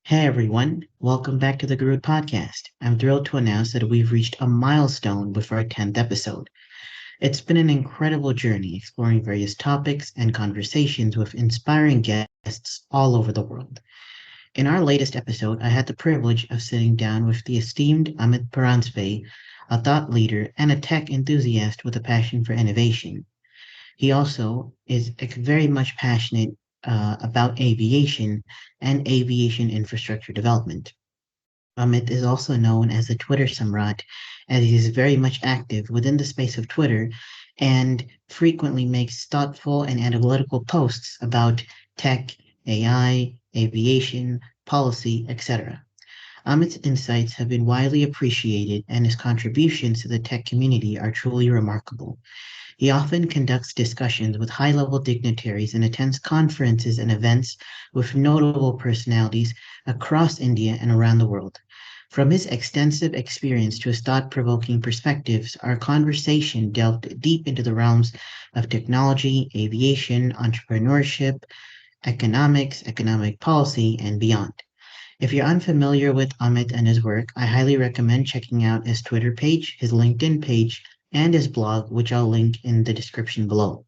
Hey everyone, welcome back to the Groot Podcast. I'm thrilled to announce that we've reached a milestone with our 10th episode. It's been an incredible journey exploring various topics and conversations with inspiring guests all over the world. In our latest episode, I had the privilege of sitting down with the esteemed Amit Paranspe, a thought leader and a tech enthusiast with a passion for innovation. He also is very much passionate about aviation and aviation infrastructure development. Amit is also known as the Twitter Samrat, as he is very much active within the space of Twitter and frequently makes thoughtful and analytical posts about tech, AI, aviation, policy, etc. Amit's insights have been widely appreciated, and his contributions to the tech community are truly remarkable. He often conducts discussions with high level dignitaries and attends conferences and events with notable personalities across India and around the world. From his extensive experience to his thought provoking perspectives, our conversation delved deep into the realms of technology, aviation, entrepreneurship, economics, economic policy, and beyond. If you're unfamiliar with Amit and his work, I highly recommend checking out his Twitter page, his LinkedIn page, and his blog, which I'll link in the description below.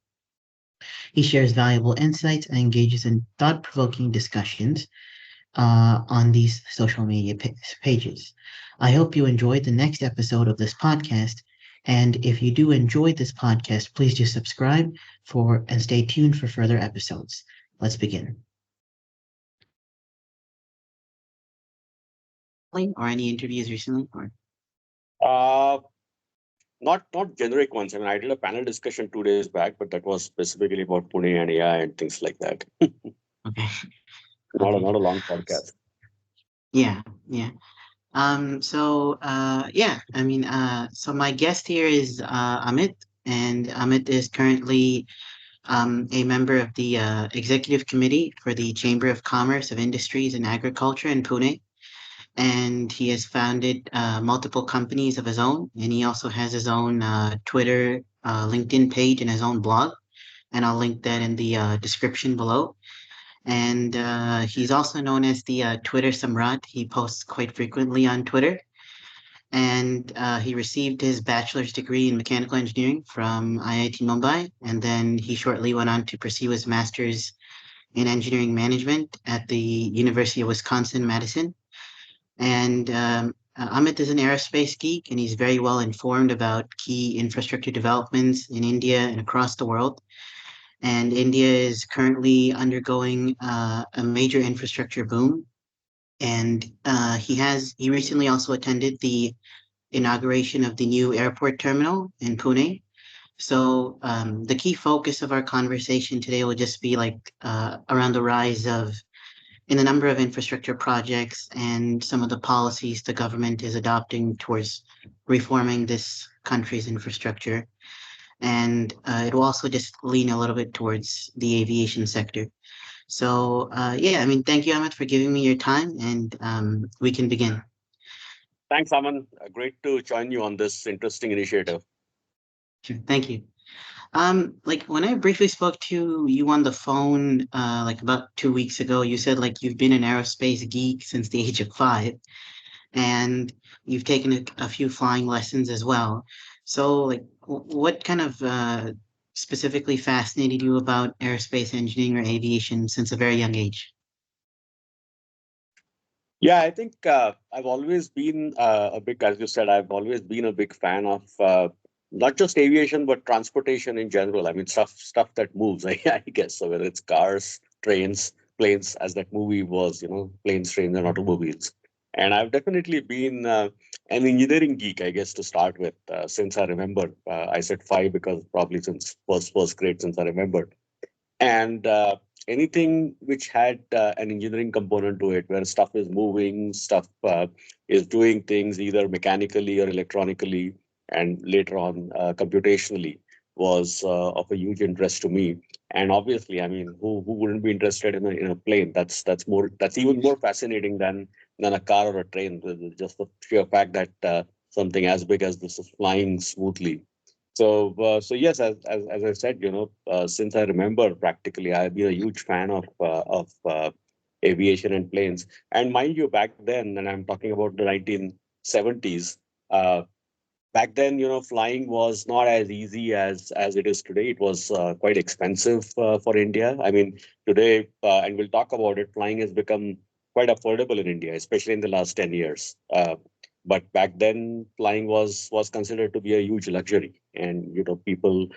He shares valuable insights and engages in thought provoking discussions on these social media pages. I hope you enjoyed the next episode of this podcast. And if you do enjoy this podcast, please do subscribe and stay tuned for further episodes. Let's begin. Or any interviews recently? Or Uh, not generic ones. I mean, I did a panel discussion 2 days back, but that was specifically about Pune and AI and things like that. okay, Not okay, a long podcast. yeah, yeah. So my guest here is Amit, and Amit is currently a member of the executive committee for the Chamber of Commerce of Industries and Agriculture in Pune. And he has founded multiple companies of his own, and he also has his own Twitter, LinkedIn page, and his own blog. And I'll link that in the description below. And he's also known as the Twitter Samrat. He posts quite frequently on Twitter. And he received his bachelor's degree in mechanical engineering from IIT Mumbai. And then he shortly went on to pursue his master's in engineering management at the University of Wisconsin-Madison. And Amit is an aerospace geek, and he's very well informed about key infrastructure developments in India and across the world. And India is currently undergoing a major infrastructure boom. And he recently also attended the inauguration of the new airport terminal in Pune. So the key focus of our conversation today will just be around the rise of in the number of infrastructure projects and some of the policies the government is adopting towards reforming this country's infrastructure. And it will also just lean a little bit towards the aviation sector. So yeah, I mean, thank you, Ahmed, for giving me your time, and we can begin. Thanks, Aman. Great to join you on this interesting initiative. Sure. Thank you. Like when I briefly spoke to you on the phone, like about 2 weeks ago, you said like you've been an aerospace geek since the age of 5, and you've taken a few flying lessons as well. So, like, what kind of specifically fascinated you about aerospace engineering or aviation since a very young age? Yeah, I think I've always been a big, as you said, I've always been a big fan of not just aviation but transportation in general. I mean, stuff that moves. I guess so. Whether it's cars, trains, planes, as that movie was, planes, trains, and automobiles. And I've definitely been an engineering geek, I guess, to start with, since I remember. I said 5 because probably since first grade, since I remember. And anything which had an engineering component to it, where stuff is moving, stuff is doing things either mechanically or electronically, and later on computationally, was of a huge interest to me. And obviously, I mean, who wouldn't be interested in a plane? That's even more fascinating than a car or a train. Just the sheer fact that something as big as this is flying smoothly. So yes, as I said, since I remember, practically, I've been a huge fan of aviation and planes. And mind you, back then, and I'm talking about the 1970s, uh, back then, flying was not as easy as it is today. It was quite expensive for India. I mean, today, and we'll talk about it, flying has become quite affordable in India, especially in the last 10 years. But back then, flying was considered to be a huge luxury, and people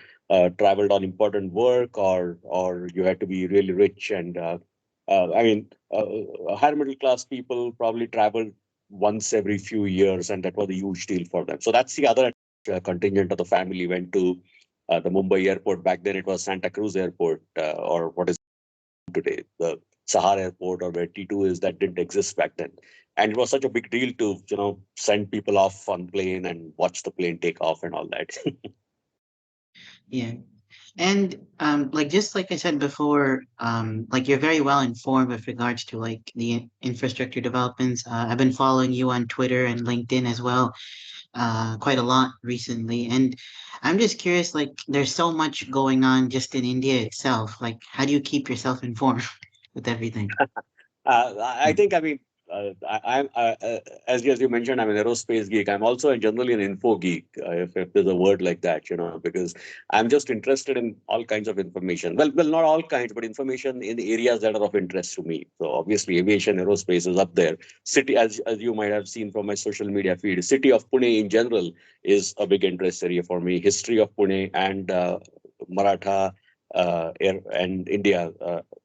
traveled on important work, or you had to be really rich. And I mean, higher middle class people probably traveled once every few years, and that was a huge deal for them. So that's the other contingent of the family went to the Mumbai airport. Back then, it was Santa Cruz Airport, or what is today the Sahar Airport, or where T2 is. That didn't exist back then, and it was such a big deal to send people off on plane and watch the plane take off and all that. Yeah. And like just like I said before, like you're very well informed with regards to like the infrastructure developments. I've been following you on Twitter and LinkedIn as well, quite a lot recently. And I'm just curious, like there's so much going on just in India itself. Like, how do you keep yourself informed with everything? I think, I mean, I'm as you mentioned, I'm an aerospace geek. I'm also generally an info geek, if there's a word like that, because I'm just interested in all kinds of information. Well, not all kinds, but information in the areas that are of interest to me. So obviously, aviation, aerospace is up there. City, as you might have seen from my social media feed, city of Pune in general is a big interest area for me. History of Pune and Maratha air and India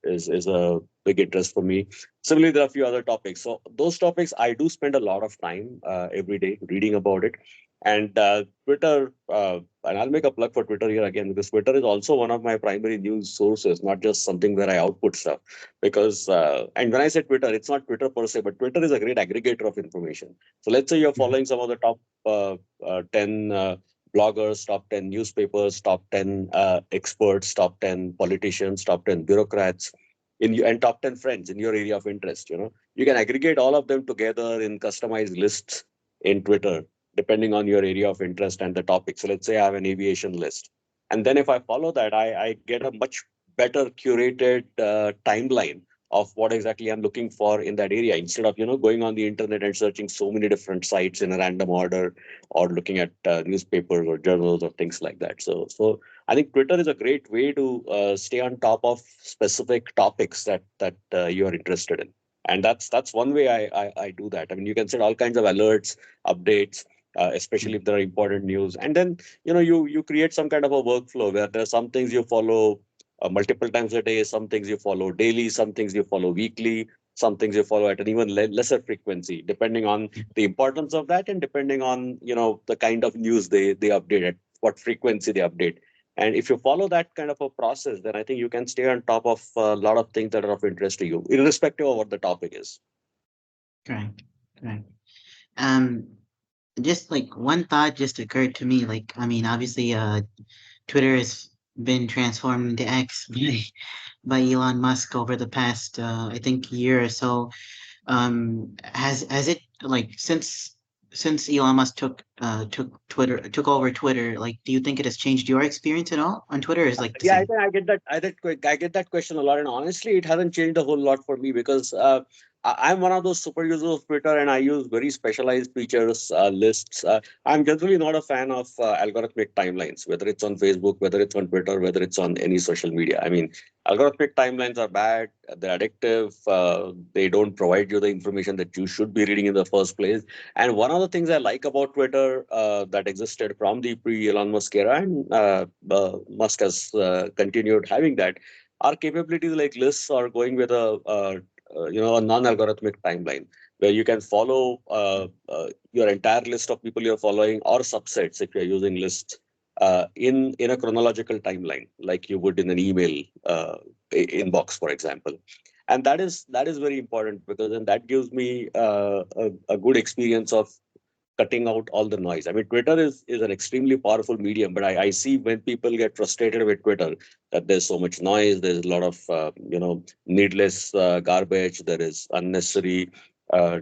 is a big interest for me. Similarly, there are a few other topics. So those topics, I do spend a lot of time every day reading about it. And Twitter, and I'll make a plug for Twitter here again, because Twitter is also one of my primary news sources, not just something where I output stuff. Because, and when I say Twitter, it's not Twitter per se, but Twitter is a great aggregator of information. So let's say you're Mhm. following some of the top 10 bloggers, top 10 newspapers, top 10 experts, top 10 politicians, top 10 bureaucrats, and top 10 friends in your area of interest. You can aggregate all of them together in customized lists in Twitter, depending on your area of interest and the topic. So let's say I have an aviation list, and then if I follow that, I get a much better curated timeline of what exactly I'm looking for in that area, instead of going on the internet and searching so many different sites in a random order, or looking at newspapers or journals or things like that. So I think Twitter is a great way to stay on top of specific topics that you are interested in, and that's one way I do that. I mean, you can set all kinds of alerts, updates, especially if there are important news, and then you create some kind of a workflow where there are some things you follow multiple times a day, some things you follow daily, some things you follow weekly, some things you follow at an even lesser frequency, depending on the importance of that, and depending on the kind of news they update at what frequency they update. And if you follow that kind of a process, then I think you can stay on top of a lot of things that are of interest to you, irrespective of what the topic is. Correct. Correct. Um, just like one thought just occurred to me. Like, I mean, obviously, Twitter has been transformed into X by Elon Musk over the past, I think, year or so. Has it like since Elon Musk took over Twitter? Like, do you think it has changed your experience at all on Twitter? Or is it like the Yeah, I same? think I get that question a lot, and honestly, it hasn't changed a whole lot for me, because I'm one of those super users of Twitter, and I use very specialized features, lists. I'm generally not a fan of algorithmic timelines, whether it's on Facebook, whether it's on Twitter, whether it's on any social media. I mean, algorithmic timelines are bad. They're addictive. They don't provide you the information that you should be reading in the first place. And one of the things I like about Twitter that existed from the pre-Elon Musk era, and Musk has continued having that, are capabilities like lists, or going with a non-algorithmic timeline, where you can follow your entire list of people you're following, or subsets if you're using lists, in a chronological timeline, like you would in an email inbox, for example. And that is very important, because then that gives me a good experience of cutting out all the noise. I mean, Twitter is an extremely powerful medium, but I see when people get frustrated with Twitter, that there's so much noise, there's a lot of needless garbage, there is unnecessary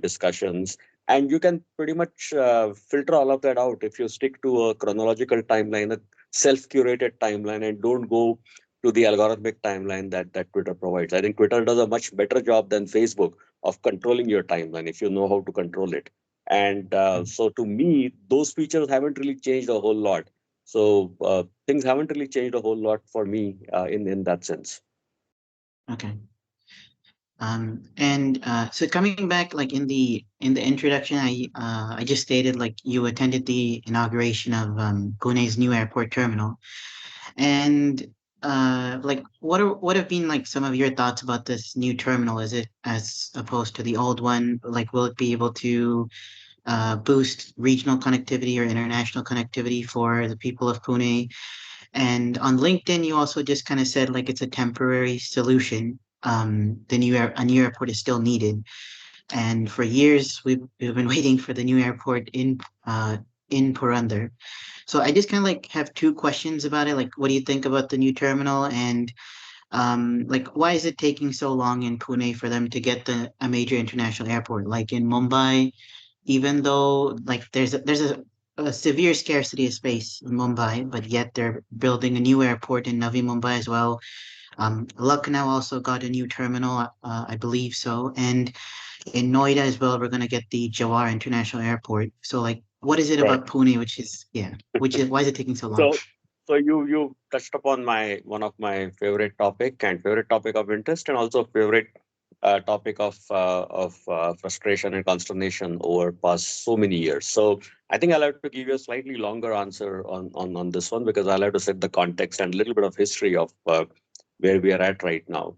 discussions, and you can pretty much filter all of that out if you stick to a chronological timeline, a self-curated timeline, and don't go to the algorithmic timeline that Twitter provides. I think Twitter does a much better job than Facebook of controlling your timeline if you know how to control it. And so to me, those features haven't really changed a whole lot. So things haven't really changed a whole lot for me in that sense. Okay. So coming back, like in the introduction, I just stated like you attended the inauguration of Pune's new airport terminal, and like what have been like some of your thoughts about this new terminal? Is it as opposed to the old one? Like, will it be able to boost regional connectivity or international connectivity for the people of Pune? And on LinkedIn, you also just kind of said like it's a temporary solution. A new airport is still needed, and for years we've been waiting for the new airport in Purandar. So I just kind of like have two questions about it. Like, what do you think about the new terminal, and like why is it taking so long in Pune for them to get a major international airport? Like in Mumbai, even though like a severe scarcity of space in Mumbai, but yet they're building a new airport in Navi Mumbai as well. Lucknow also got a new terminal, I believe so, and in Noida as well, we're gonna get the Jawhar International Airport. So like, what is it Right. about Pune, which is why is it taking so long? So, so you touched upon my one of my favorite topic and favorite topic of interest, and also favorite topic of frustration and consternation over past so many years. So I think I'll have to give you a slightly longer answer on this one because I'll have to set the context and a little bit of history of where we are at right now.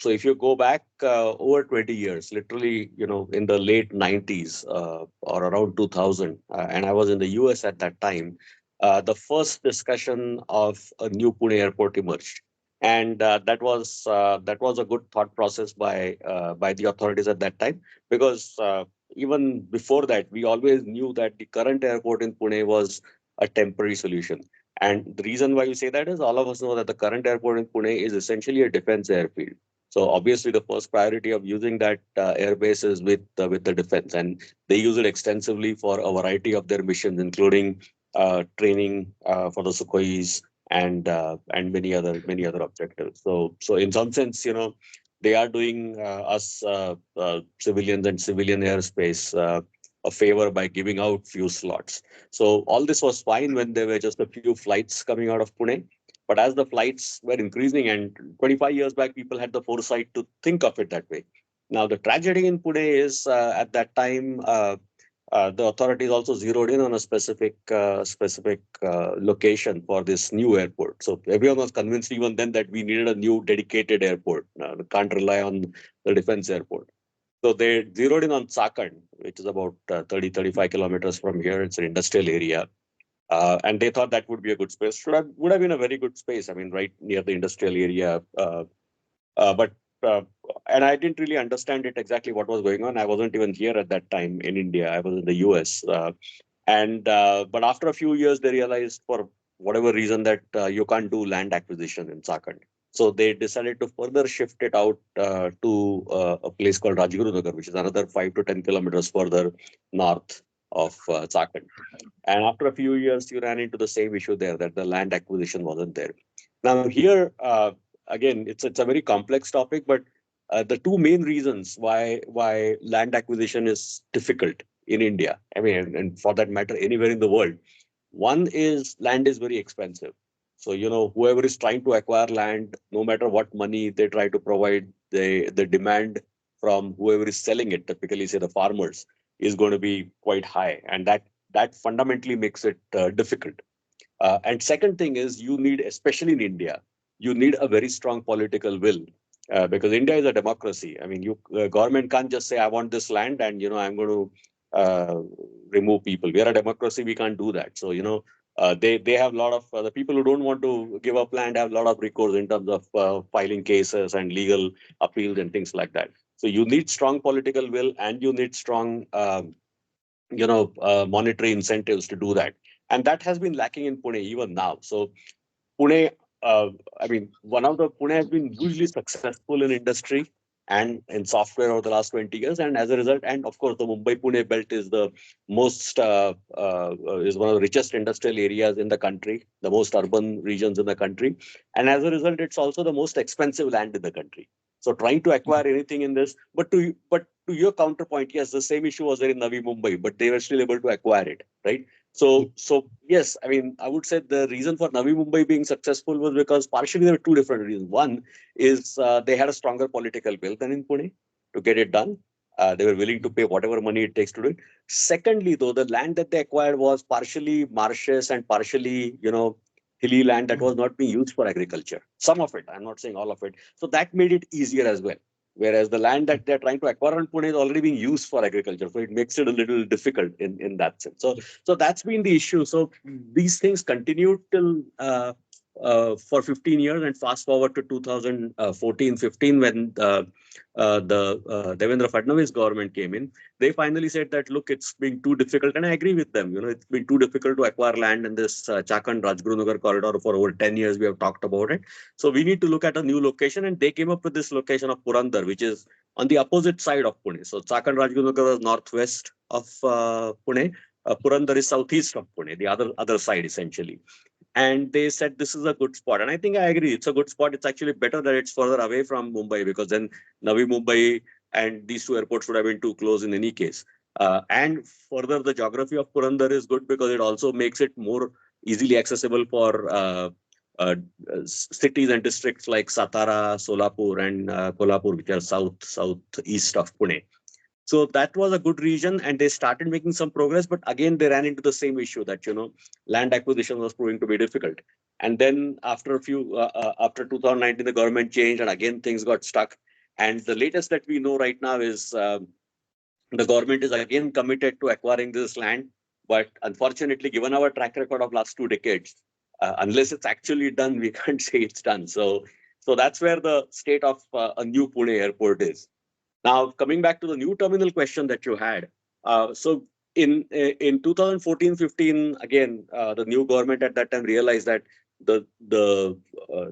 So if you go back over 20 years, literally, in the late 90s or around 2000, and I was in the US at that time, the first discussion of a new Pune airport emerged, and that was a good thought process by the authorities at that time because even before that, we always knew that the current airport in Pune was a temporary solution. And the reason why we say that is all of us know that the current airport in Pune is essentially a defense airfield. So obviously, the first priority of using that airbase is with the defense, and they use it extensively for a variety of their missions, including training for the Sukhois and many other objectives. So in some sense, they are doing us civilians and civilian airspace a favor by giving out few slots. So all this was fine when there were just a few flights coming out of Pune. But as the flights were increasing, and 25 years back, people had the foresight to think of it that way. Now, the tragedy in Pune is at that time, the authorities also zeroed in on a specific location for this new airport. So everyone was convinced even then that we needed a new dedicated airport. We can't rely on the defense airport. So they zeroed in on Chakan, which is about 35 kilometers from here. It's an industrial area. And they thought that would be a good space. Would have been a very good space. I mean, right near the industrial area. But and I didn't really understand it exactly what was going on. I wasn't even here at that time in India. I was in the US. And but after a few years, they realized for whatever reason that you can't do land acquisition in Chakan. So they decided to further shift it out to a place called Rajguru Nagar, which is another 5 to 10 kilometers further north of Chakan. And after a few years, you ran into the same issue there that the land acquisition wasn't there. Now here, again, it's a very complex topic, but the two main reasons why land acquisition is difficult in India, I mean, and for that matter, anywhere in the world, one is land is very expensive. So whoever is trying to acquire land, no matter what money they try to provide, the demand from whoever is selling it, typically say the farmers, is going to be quite high, and that fundamentally makes it difficult. And second thing is you need, especially in India, you need a very strong political will because India is a democracy. I mean, you government can't just say I want this land and I'm going to remove people. We are a democracy. We can't do that. So they have a lot of the people who don't want to give up land have a lot of recourse in terms of filing cases and legal appeals and things like that. So you need strong political will and you need strong monetary incentives to do that, and that has been lacking in Pune even now. So Pune, I mean, one of the Pune has been hugely successful in industry. and in software over the last 20 years. And as a result, and of course, the Mumbai-Pune belt is the most is one of the richest industrial areas in the country, the most urban regions in the country, and as a result, it's also the most expensive land in the country. So trying to acquire anything in this, but to your counterpoint, yes, the same issue was there in Navi Mumbai, but they were still able to acquire it, right? So yes, I mean, I would say the reason for Navi Mumbai being successful was because partially there were two different reasons. One is they had a stronger political will than in Pune to get it done. They were willing to pay whatever money it takes to do it. Secondly, though, the land that they acquired was partially marshes and partially, hilly land that was not being used for agriculture. Some of it, I'm not saying all of it. So that made it easier as well. Whereas the land that they're trying to acquire in Pune is already being used for agriculture. So it makes it a little difficult in that sense. So that's been the issue. So these things continued till for 15 years, and fast forward to 2014-15 when the Devendra Fadnavis government came in. They finally said that, look, it's been too difficult, and I agree with them. It's been too difficult to acquire land in this Chakan Rajgurunagar corridor for over 10 years. We have talked about it. So we need to look at a new location, and they came up with this location of Purandar, which is on the opposite side of Pune. So Chakan Rajgurunagar was northwest of Pune. Purandar is southeast of Pune, the other side essentially. And they said this is a good spot, and I think I agree. It's a good spot. It's actually better that it's further away from Mumbai, because then Navi Mumbai and these two airports would have been too close in any case. And further, the geography of Purandar is good because it also makes it more easily accessible for uh, cities and districts like Satara, Solapur, and Kolhapur, which are southeast of Pune. So that was a good region, and they started making some progress. But again, they ran into the same issue that land acquisition was proving to be difficult. And then after 2019, the government changed, and again things got stuck. And the latest that we know right now is the government is again committed to acquiring this land. But unfortunately, given our track record of last 2 decades, unless it's actually done, we can't say it's done. So that's where the state of a new Pune airport is. Now, coming back to the new terminal question that you had, so in 2014-15, again, the new government at that time realized that the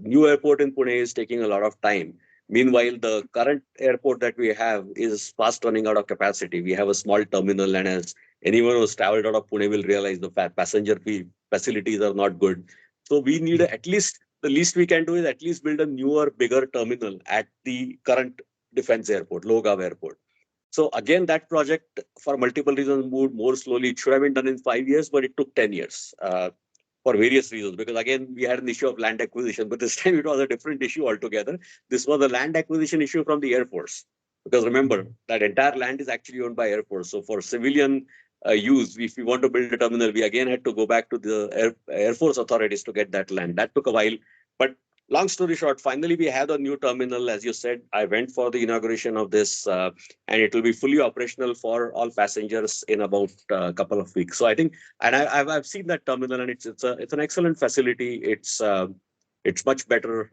new airport in Pune is taking a lot of time. Meanwhile, the current airport that we have is fast running out of capacity. We have a small terminal, and as anyone who's traveled out of Pune will realize, the passenger facilities are not good. So we need at least, the least we can do is at least build a newer, bigger terminal at the current defense airport, Logav Airport. So again, that project for multiple reasons moved more slowly. It should have been done in 5 years, but it took 10 years for various reasons. Because again, we had an issue of land acquisition, but this time it was a different issue altogether. This was a land acquisition issue from the Air Force. Because remember, that entire land is actually owned by Air Force. So for civilian use, if we want to build a terminal, we again had to go back to the Air Force authorities to get that land. That took a while. But long story short, finally we have a new terminal. As you said, I went for the inauguration of this, and it will be fully operational for all passengers in about a couple of weeks. So I think, and I've seen that terminal, and it's an excellent facility. It's much better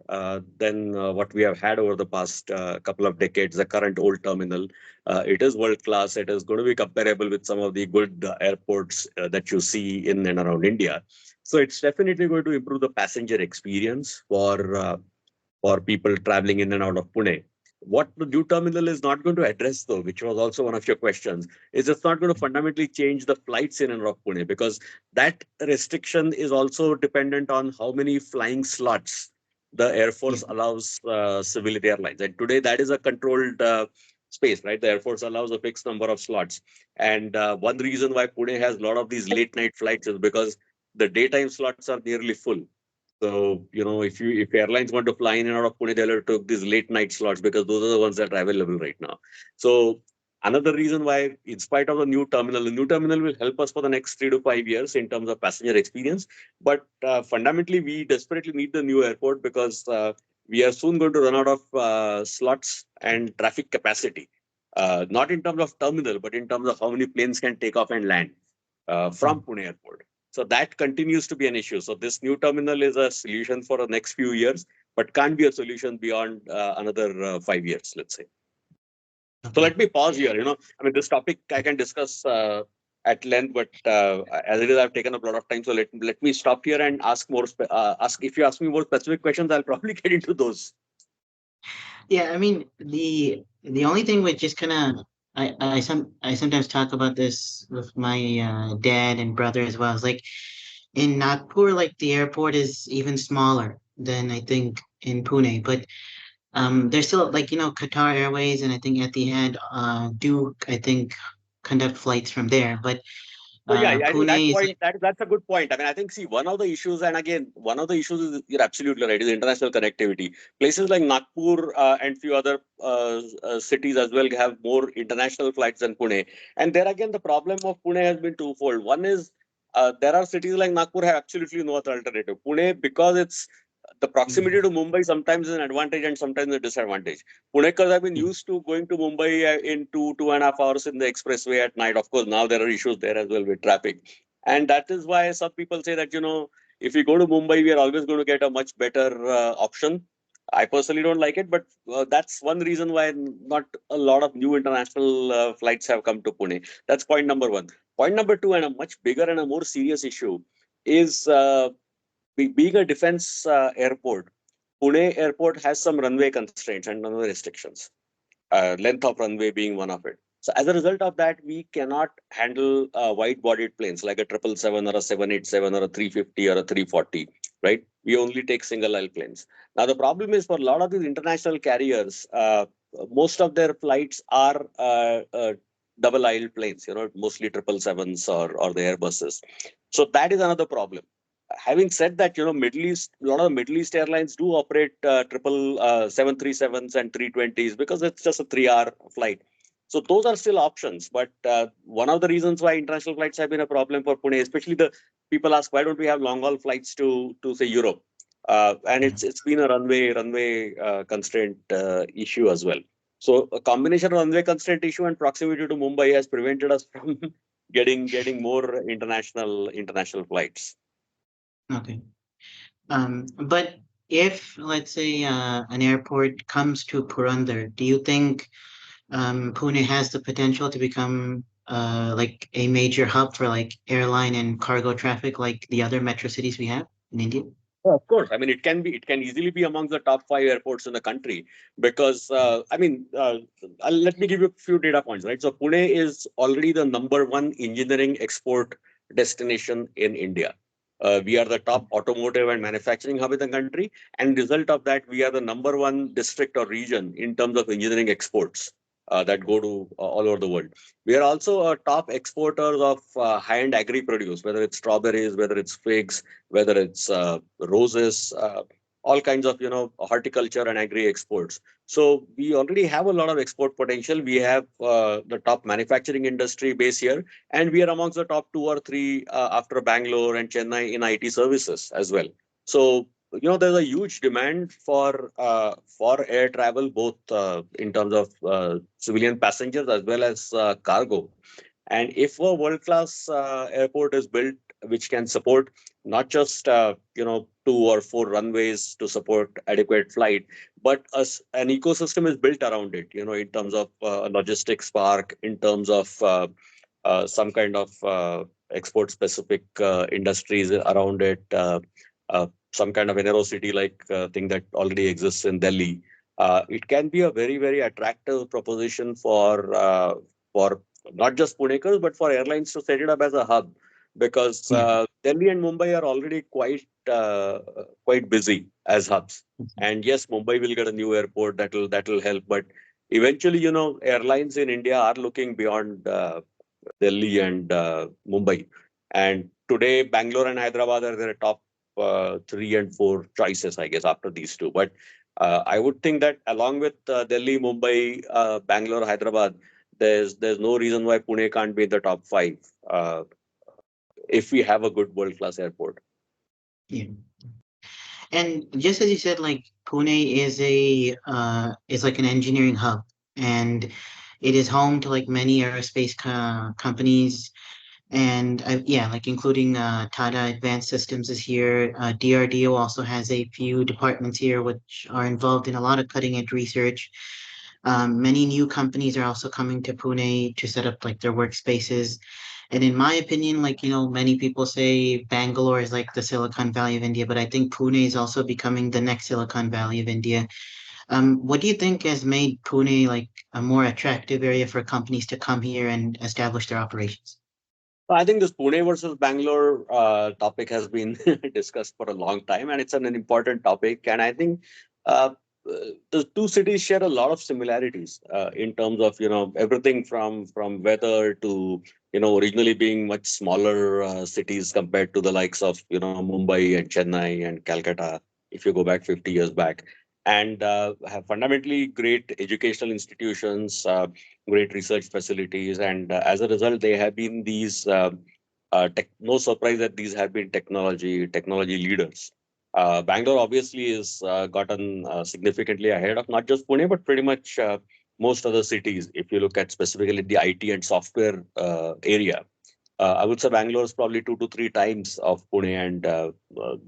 than what we have had over the past couple of decades. The current old terminal, it is world class. It is going to be comparable with some of the good airports that you see in and around India. So it's definitely going to improve the passenger experience for people traveling in and out of Pune. What the new terminal is not going to address, though, which was also one of your questions, is it's not going to fundamentally change the flights in and out of Pune, because that restriction is also dependent on how many flying slots the Air Force allows civilian airlines. And today that is a controlled space, right? The Air Force allows a fixed number of slots. And one reason why Pune has a lot of these late night flights is because the daytime slots are nearly full. So, if airlines want to fly in and out of Pune, they'll have to take these late night slots, because those are the ones that are available right now. So another reason why, in spite of the new terminal will help us for the next 3 to 5 years in terms of passenger experience. But fundamentally, we desperately need the new airport, because we are soon going to run out of slots and traffic capacity. Not in terms of terminal, but in terms of how many planes can take off and land from Pune Airport. So that continues to be an issue. So this new terminal is a solution for the next few years, but can't be a solution beyond another 5 years, let's say. So let me pause here. I mean, this topic I can discuss at length, but as it is, I've taken up a lot of time. So let me stop here and ask more. If you ask me more specific questions, I'll probably get into those. Yeah, I mean the only thing which just kind of I sometimes talk about this with my dad and brother as well. Is like in Nagpur, like the airport is even smaller than I think in Pune, but there's still like Qatar Airways and I think Etihad do I think conduct flights from there, but So yeah, I think that Pune is point that's a good point. I mean, I think see one of the issues, and again, one of the issues is you're absolutely right, is international connectivity. Places like Nagpur and few other cities as well have more international flights than Pune. And there again, the problem of Pune has been twofold. One is there are cities like Nagpur have absolutely no other alternative. Pune, because it's the proximity to Mumbai sometimes is an advantage and sometimes a disadvantage. Punekars have been yeah, used to going to Mumbai in 2.5 hours in the expressway at night. Of course, now there are issues there as well with traffic. And that is why some people say that, if we go to Mumbai, we are always going to get a much better option. I personally don't like it, but that's one reason why not a lot of new international flights have come to Pune. That's point number one. Point number two, and a much bigger and a more serious issue, is being a defense airport. Pune airport has some runway constraints and runway restrictions, length of runway being one of it. So as a result of that, we cannot handle wide-bodied planes like a 777 or a 787 or a 350 or a 340, right? We only take single-aisle planes. Now the problem is for a lot of these international carriers, most of their flights are double-aisle planes, mostly 777s or the Airbuses. So that is another problem. Having said that, Middle East, a lot of the Middle East airlines do operate triple 737s and 320s because it's just a 3 hour flight. So those are still options. But one of the reasons why international flights have been a problem for Pune, especially the people ask, why don't we have long haul flights to say Europe? And yeah. it's been a runway constraint issue as well. So a combination of runway constraint issue and proximity to Mumbai has prevented us from getting more international flights. Okay. But if let's say an airport comes to Purandar, do you think Pune has the potential to become like a major hub for like airline and cargo traffic like the other metro cities we have in India? Oh, of course. I mean, it can easily be among the top five airports in the country because, let me give you a few data points, right? So Pune is already the number one engineering export destination in India. We are the top automotive and manufacturing hub in the country. And result of that, we are the number one district or region in terms of engineering exports that go to all over the world. We are also a top exporters of high-end agri produce, whether it's strawberries, whether it's figs, whether it's roses, all kinds of horticulture and agri exports. So we already have a lot of export potential. We have the top manufacturing industry base here, and we are amongst the top two or three after Bangalore and Chennai in IT services as well. So there's a huge demand for air travel, both in terms of civilian passengers as well as cargo. And if a world-class airport is built, which can support not just 2 or 4 runways to support adequate flight, but an ecosystem is built around it. In terms of logistics park, in terms of some kind of export-specific industries around it, some kind of City like thing that already exists in Delhi. It can be a very very attractive proposition for not just Punekars, but for airlines to set it up as a hub, because Yeah. Delhi and Mumbai are already quite busy as hubs. And yes, Mumbai will get a new airport that will help, but eventually, airlines in India are looking beyond Delhi and Mumbai. And today, Bangalore and Hyderabad are their top 3 and 4 choices, I guess, after these two. But I would think that along with Delhi, Mumbai, Bangalore, Hyderabad, there's no reason why Pune can't be in the top five if we have a good world class airport. Yeah. And just as you said, like Pune is like an engineering hub, and it is home to like many aerospace companies, and yeah, like including Tata Advanced Systems is here. DRDO also has a few departments here which are involved in a lot of cutting edge research. Many new companies are also coming to Pune to set up like their workspaces. And in my opinion, like, many people say Bangalore is like the Silicon Valley of India, but I think Pune is also becoming the next Silicon Valley of India. What do you think has made Pune like a more attractive area for companies to come here and establish their operations? I think this Pune versus Bangalore topic has been discussed for a long time, and it's an important topic. And I think uh, the two cities share a lot of similarities in terms of everything from weather to originally being much smaller cities compared to the likes of Mumbai and Chennai and Calcutta. If you go back 50 years back, and have fundamentally great educational institutions. Great research facilities, and as a result, they have been these. No surprise that these have been technology leaders. Bangalore obviously is gotten significantly ahead of not just Pune but pretty much most other cities. If you look at specifically the IT and software area, I would say Bangalore is probably 2 to 3 times of Pune and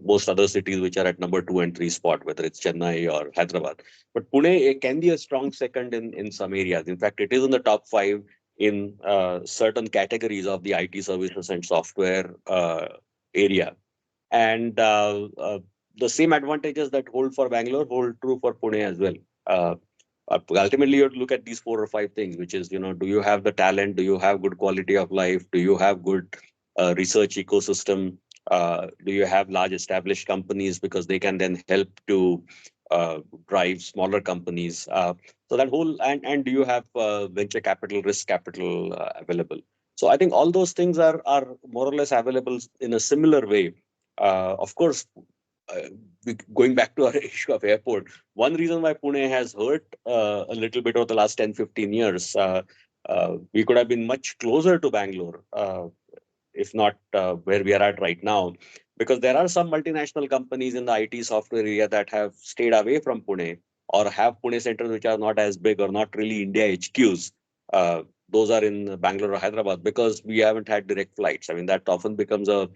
most other cities which are at number 2 and 3 spot, whether it's Chennai or Hyderabad. But Pune can be a strong second in some areas. In fact, it is in the top five in certain categories of the IT services and software area. And the same advantages that hold for Bangalore hold true for Pune as well. Uh, Ultimately, you have to look at these 4 or 5 things, which is, do you have the talent? Do you have good quality of life? Do you have good research ecosystem? Do you have large established companies because they can then help to drive smaller companies? So that whole and do you have venture capital, risk capital available? So I think all those things are more or less available in a similar way. Of course, uh, going back to our issue of airport, one reason why Pune has hurt a little bit over the last 10, 15 years, we could have been much closer to Bangalore, if not where we are at right now, because there are some multinational companies in the IT software area that have stayed away from Pune or have Pune centers which are not as big or not really India HQs. Those are in Bangalore or Hyderabad because we haven't had direct flights. I mean, that often becomes a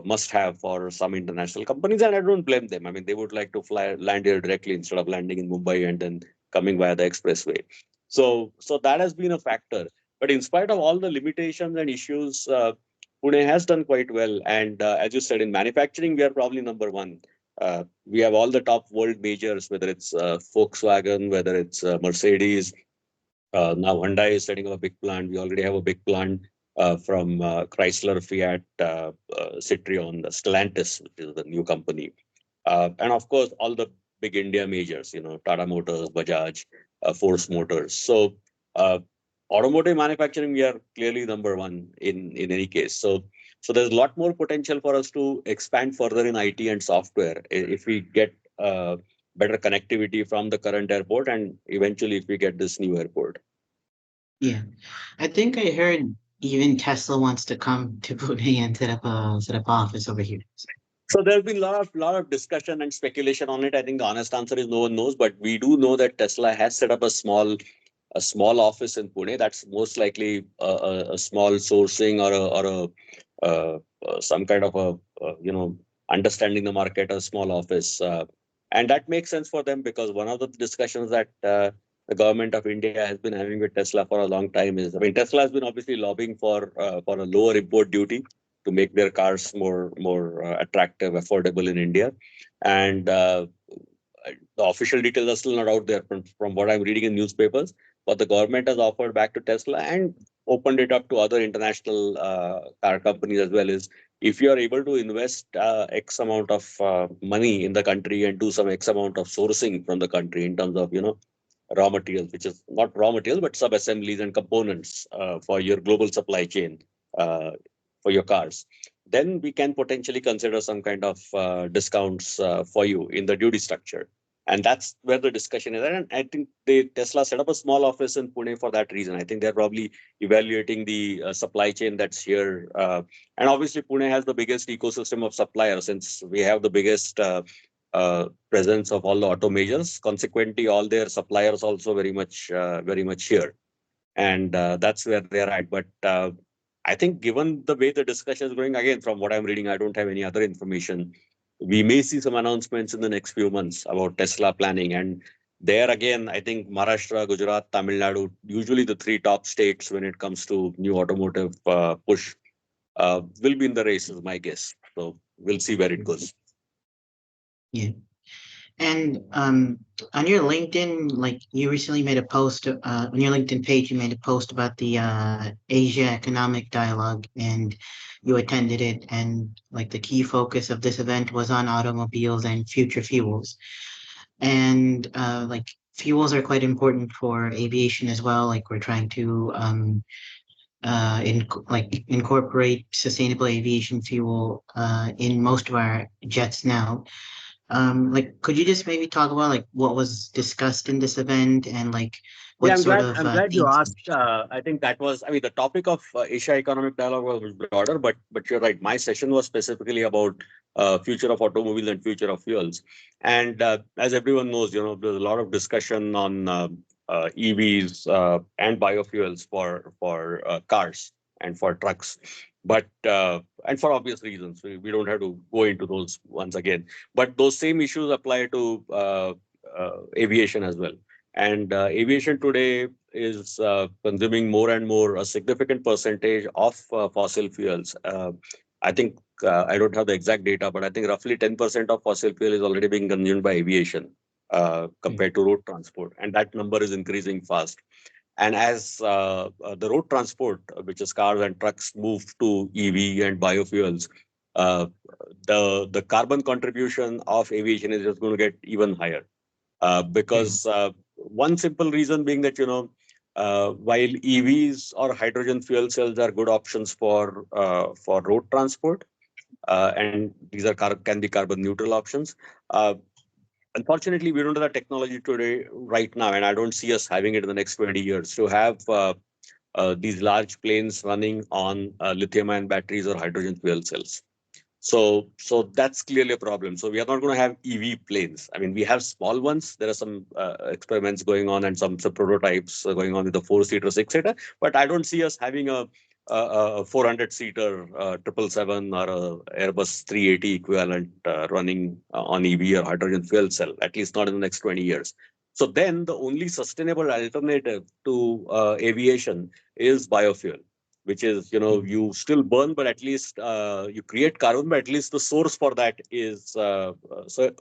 must have for some international companies, and I don't blame them. I mean, they would like to land here directly instead of landing in Mumbai and then coming via the expressway. So that has been a factor. But in spite of all the limitations and issues, Pune has done quite well. And as you said, in manufacturing, we are probably number one. We have all the top world majors, whether it's Volkswagen, whether it's Mercedes, now Hyundai is setting up a big plant. We already have a big plant from Chrysler, Fiat, Citroen, Stellantis, which is the new company, and of course all the big India majors, Tata Motors, Bajaj, Force Motors. So uh, automotive manufacturing, we are clearly number one in any case. So there's a lot more potential for us to expand further in IT and software if we get better connectivity from the current airport and eventually if we get this new airport. Yeah, I think I heard even Tesla wants to come to Pune and set up office over here. So there's been a lot of discussion and speculation on it. I think the honest answer is no one knows, but we do know that Tesla has set up a small office in Pune. That's most likely a small sourcing or some kind of understanding the market, a small office, and that makes sense for them because one of the discussions that the government of India has been having with Tesla for a long time is, I mean, Tesla has been obviously lobbying for a lower import duty to make their cars more attractive, affordable in India, and the official details are still not out there from what I'm reading in newspapers. But the government has offered back to Tesla and opened it up to other international car companies as well. Is if you are able to invest X amount of money in the country and do some X amount of sourcing from the country in terms of raw materials, which is not raw materials but sub assemblies and components for your global supply chain uh, for your cars, then we can potentially consider some kind of discounts for you in the duty structure. And that's where the discussion is. And I think Tesla set up a small office in Pune for that reason. I think they're probably evaluating the supply chain that's here. And obviously, Pune has the biggest ecosystem of suppliers since we have the biggest presence of all the auto majors. Consequently, all their suppliers also very much here, and that's where they're at. But I think, given the way the discussion is going, again, from what I'm reading, I don't have any other information. We may see some announcements in the next few months about Tesla planning, and there again, I think Maharashtra, Gujarat, Tamil Nadu, usually the three top states when it comes to new automotive push, will be in the race, is my guess. So we'll see where it goes. Yeah. And On your LinkedIn, like you recently made a post on your LinkedIn page, you made a post about the Asia Economic Dialogue, and you attended it. And like the key focus of this event was on automobiles and future fuels. And like fuels are quite important for aviation as well. Like we're trying to incorporate sustainable aviation fuel in most of our jets now. Like, could you just maybe talk about like what was discussed in this event and like Yeah, what sort of I'm glad you themes? asked. I think that was, I mean, the topic of Asia Economic Dialogue was broader, but you're right. My session was specifically about future of automobiles and future of fuels. And as everyone knows, there's a lot of discussion on EVs and biofuels for cars and for trucks. But and for obvious reasons, we don't have to go into those once again. But those same issues apply to aviation as well. And aviation today is consuming more and more a significant percentage of fossil fuels. I think I don't have the exact data, but I think roughly 10% of fossil fuel is already being consumed by aviation Mm, compared to road transport, and that number is increasing fast. And as the road transport, which is cars and trucks, move to EV and biofuels, uh, the carbon contribution of aviation is just going to get even higher mm, because one simple reason being that while EVs or hydrogen fuel cells are good options for road transport, and these are can be carbon neutral options. Uh, Unfortunately, we don't have the technology today right now, and I don't see us having it in the next 20 years to have these large planes running on lithium-ion batteries or hydrogen fuel cells. So that's clearly a problem. So we are not going to have EV planes. I mean, we have small ones. There are some experiments going on and some prototypes going on with the four-seaters, etc. But I don't see us having a 400-seater 777 or a Airbus 380 equivalent running on EV or hydrogen fuel cell, at least not in the next 20 years. So then the only sustainable alternative to aviation is biofuel, which is mm, you still burn, but at least you create carbon, but at least the source for that is so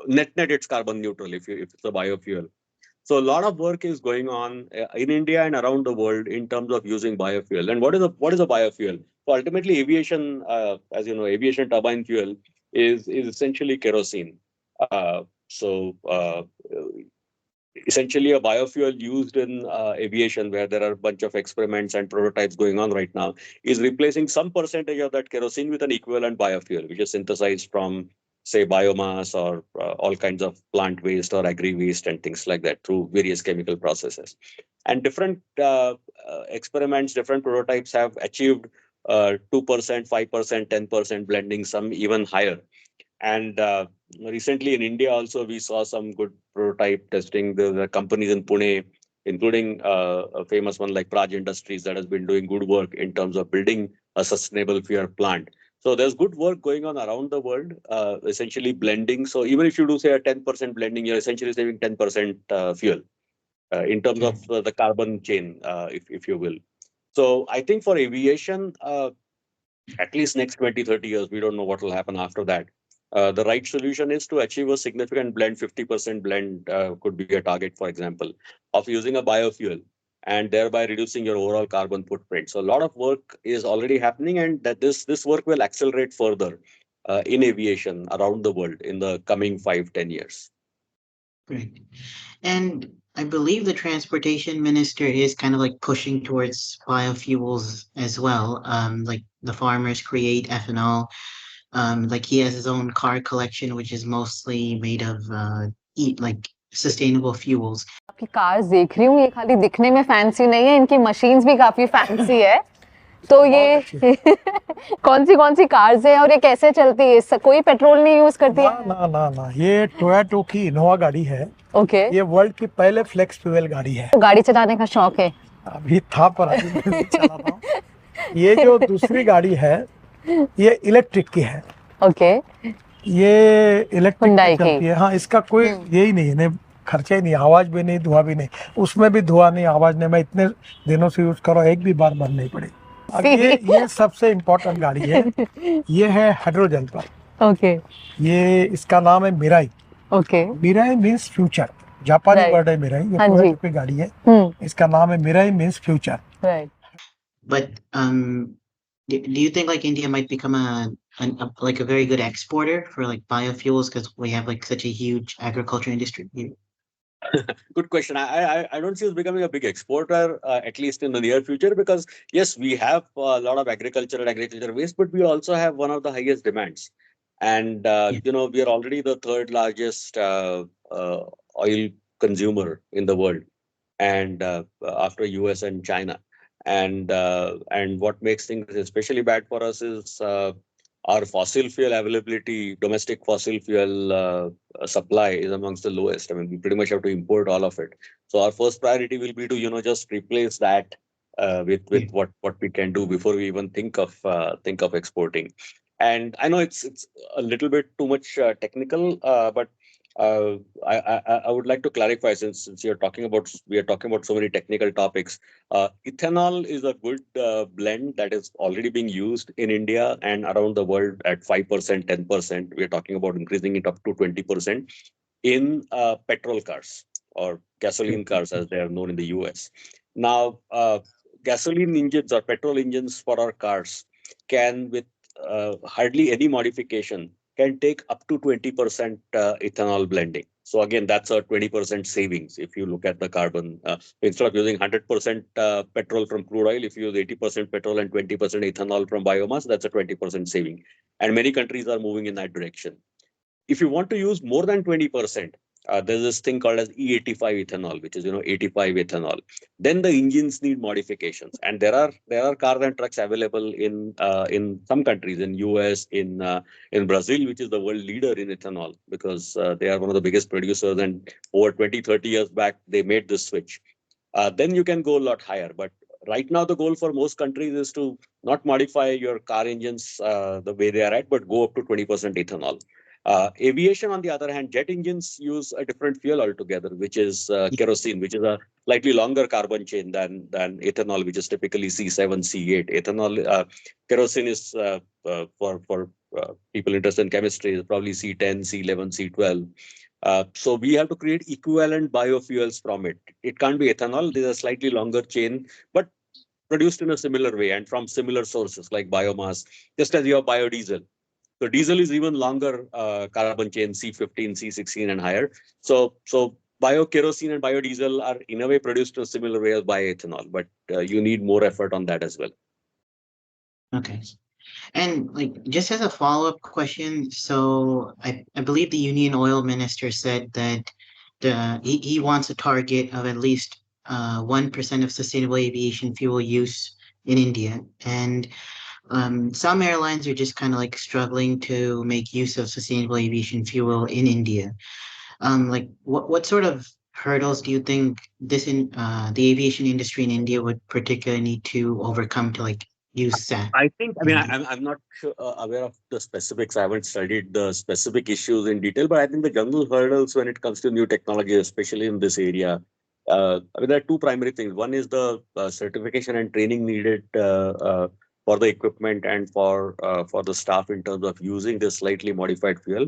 net it's carbon neutral if it's a biofuel. So a lot of work is going on in India and around the world in terms of using biofuel. And what is a biofuel? So ultimately, aviation, as you know, aviation turbine fuel is essentially kerosene. So essentially a biofuel used in aviation, where there are a bunch of experiments and prototypes going on right now, is replacing some percentage of that kerosene with an equivalent biofuel, which is synthesized from, say, biomass or all kinds of plant waste or agri waste and things like that through various chemical processes. And different experiments, different prototypes have achieved 2%, 5%, 10% blending, some even higher. And recently in India also, we saw some good prototype testing. The companies in Pune, including a famous one like Praj Industries, that has been doing good work in terms of building a sustainable fuel plant. So there's good work going on around the world, essentially blending. So even if you do say a 10% blending, you're essentially saving 10% fuel in terms of mm. the carbon chain, if you will. So I think for aviation, at least next 20, 30 years, we don't know what will happen after that. The right solution is to achieve a significant blend. 50% blend could be a target, for example, of using a biofuel, and thereby reducing your overall carbon footprint. So a lot of work is already happening, and that this work will accelerate further in aviation around the world in the coming 5, 10 years. Great. And I believe the transportation minister is kind of like pushing towards biofuels as well. Like the farmers create ethanol. Like he has his own car collection, which is mostly made of eat like sustainable fuels. आपकी cars देख रही हूँ, ये खाली दिखने में fancy नहीं है, इनकी मशीन्स भी काफी फैंसी है। तो ये कौन सी कार्स है और ये कैसे चलती है? कोई पेट्रोल नहीं यूज करती ना है? ना ना ना ये टोयोटा की इनोवा गाड़ी है। ओके, ये वर्ल्ड की पहले फ्लेक्स फ्यूल गाड़ी है। तो गाड़ी चलाने का शौक है? अभी था पर अभी मैं नहीं चलाता हूँ। ये जो दूसरी गाड़ी है ये इलेक्ट्रिक की है। ओके, ये इलेक्ट्रिक हुंडई चलती की। है। हाँ, इसका कोई यही नहीं है, खर्चा ही नहीं, आवाज भी नहीं, धुआं भी नहीं। उसमें भी धुआं नहीं, आवाज नहीं। मैं इतने दिनों से यूज करो, एक भी बार बंद नहीं पड़ी। अब ये सबसे इम्पोर्टेंट गाड़ी है। ये है हाइड्रोजन पर। ओके, ये इसका नाम है Mirai. Okay, Mirai means future, जापानी Right. वर्ड है मिराई, ये हाँ जी। प्रोटोटाइप की गाड़ी है, इसका नाम है Mirai means future. Right. But do you think like India might become like a very good exporter for like biofuels because we have like such a huge agriculture industry here? Good question. I don't see us becoming a big exporter, at least in the near future, because yes, we have a lot of agriculture and agriculture waste, but we also have one of the highest demands. And, Yeah. we are already the third largest oil consumer in the world, and after US and China. And what makes things especially bad for us is our fossil fuel availability, domestic fossil fuel supply is amongst the lowest. I mean, we pretty much have to import all of it. So our first priority will be to just replace that with Yeah. what we can do before we even think of exporting. And I know it's a little bit too much technical, but uh, I would like to clarify, since we are talking about so many technical topics. Ethanol is a good blend that is already being used in India and around the world at 5%, 10%. We are talking about increasing it up to 20% in petrol cars or gasoline cars, as they are known in the US. Now, gasoline engines or petrol engines for our cars can, with hardly any modification, can take up to 20% ethanol blending. So again, that's a 20% savings if you look at the carbon. Instead of using 100% petrol from crude oil, if you use 80% petrol and 20% ethanol from biomass, that's a 20% saving. And many countries are moving in that direction. If you want to use more than 20%, there's this thing called as E85 ethanol, which is 85 ethanol. Then the engines need modifications, and there are cars and trucks available in some countries, in US, in Brazil, which is the world leader in ethanol, because they are one of the biggest producers, and over 20-30 years back they made this switch. Then you can go a lot higher, but right now the goal for most countries is to not modify your car engines the way they are at, but go up to 20% ethanol. Aviation, on the other hand, jet engines use a different fuel altogether, which is kerosene, which is a slightly longer carbon chain than ethanol, which is typically C7, C8. Ethanol, kerosene is for people interested in chemistry is probably C10, C11, C12. So we have to create equivalent biofuels from it. It can't be ethanol. There's a slightly longer chain, but produced in a similar way and from similar sources like biomass, just as you have biodiesel. So diesel is even longer carbon chain, C15, C16 and higher. So biokerosene and biodiesel are in a way produced in a similar way as bioethanol, but you need more effort on that as well. Okay. And like just as a follow-up question, so I believe the Union Oil Minister said that he wants a target of at least 1% of sustainable aviation fuel use in India. And some airlines are just kind of like struggling to make use of sustainable aviation fuel in India. Like what sort of hurdles do you think the aviation industry in India would particularly need to overcome to like use SAF I think, I in mean, India? I'm not sure, aware of the specifics. I haven't studied the specific issues in detail, but I think the general hurdles when it comes to new technology, especially in this area, I mean, there are two primary things. One is the certification and training needed for the equipment and for the staff in terms of using this slightly modified fuel.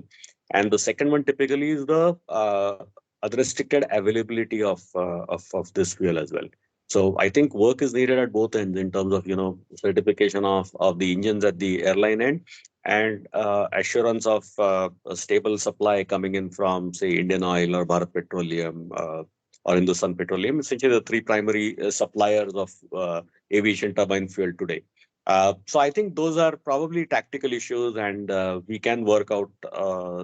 And the second one typically is the unrestricted availability of this fuel as well. So I think work is needed at both ends in terms of certification of the engines at the airline end, and assurance of a stable supply coming in from, say, Indian Oil or Bharat Petroleum or Hindustan Petroleum, essentially the three primary suppliers of aviation turbine fuel today. So I think those are probably tactical issues, and we can work out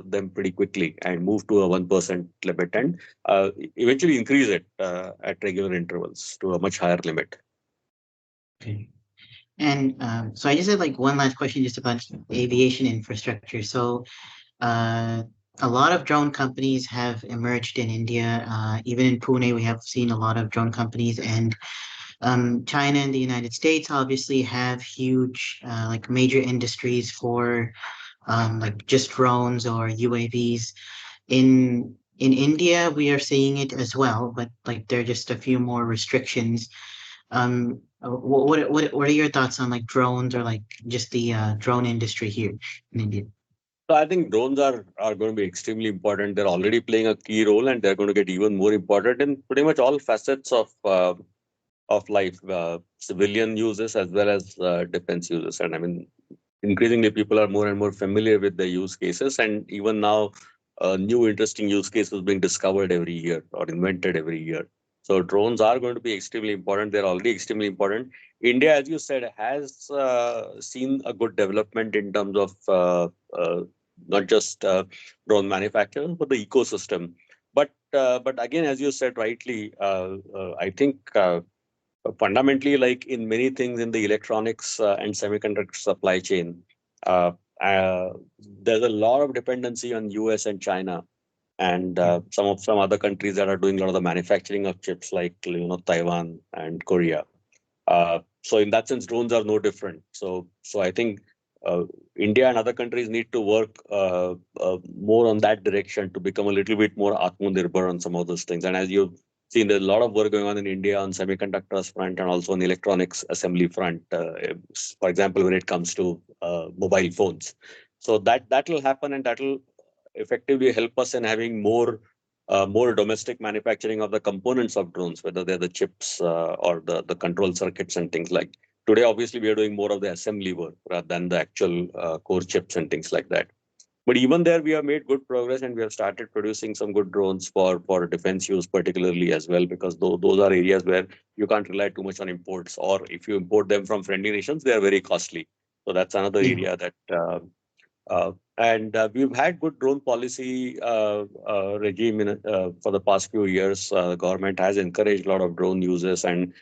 them pretty quickly and move to a 1% limit, and eventually increase it at regular intervals to a much higher limit. Okay. And so I just had like one last question just about aviation infrastructure. So uh, a lot of drone companies have emerged in India. Even in Pune, we have seen a lot of drone companies, and China and the United States obviously have huge like major industries for like just drones or UAVs. In India, we are seeing it as well, but like there are just a few more restrictions. What are your thoughts on like drones or like just the drone industry here in India? So I think drones are going to be extremely important. They're already playing a key role, and they're going to get even more important in pretty much all facets of life, civilian uses as well as defense uses. And I mean, increasingly people are more and more familiar with the use cases, and even now new interesting use cases being discovered every year or invented every year. So drones are going to be extremely important. They're already extremely important. India, as you said, has seen a good development in terms of not just drone manufacturers but the ecosystem. But again, as you said rightly, I think fundamentally, like in many things in the electronics and semiconductor supply chain, uh, uh, there's a lot of dependency on US and China, and some other countries that are doing a lot of the manufacturing of chips, like Taiwan and Korea. So in that sense, drones are no different. So I think uh, India and other countries need to work more on that direction to become a little bit more Atmanirbhar on some of those things. And as you've seen, there's a lot of work going on in India on semiconductors front and also on the electronics assembly front. For example, when it comes to mobile phones, so that will happen, and that will effectively help us in having more domestic manufacturing of the components of drones, whether they're the chips or the control circuits and things like. Today, obviously, we are doing more of the assembly work rather than the actual core chips and things like that. But even there, we have made good progress, and we have started producing some good drones for defense use, particularly as well, because those are areas where you can't rely too much on imports, or if you import them from friendly nations, they are very costly. So that's another Yeah. area that and we've had good drone policy regime for the past few years. The government has encouraged a lot of drone users, and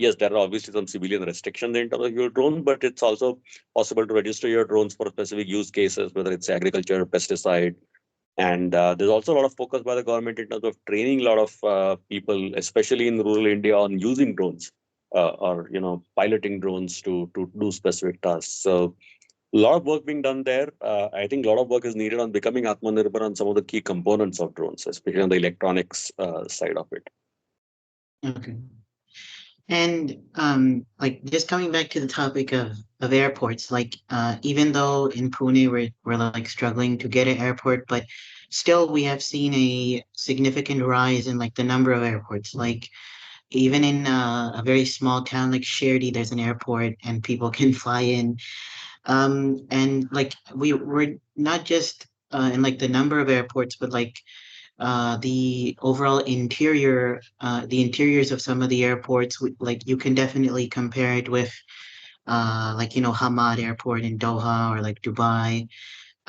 yes, there are obviously some civilian restrictions in terms of your drone, but it's also possible to register your drones for specific use cases, whether it's agriculture, pesticide. And there's also a lot of focus by the government in terms of training a lot of people, especially in rural India, on using drones or piloting drones to do specific tasks. So a lot of work being done there. I think a lot of work is needed on becoming Atmanirbhar on some of the key components of drones, especially on the electronics side of it. Okay. And like just coming back to the topic of airports, like even though in Pune we're like struggling to get an airport, but still we have seen a significant rise in like the number of airports. Like even in a very small town like Shirdi, there's an airport and people can fly in. And like we're not just in like the number of airports, but like the overall the interiors of some of the airports, like you can definitely compare it with like Hamad Airport in Doha or like Dubai.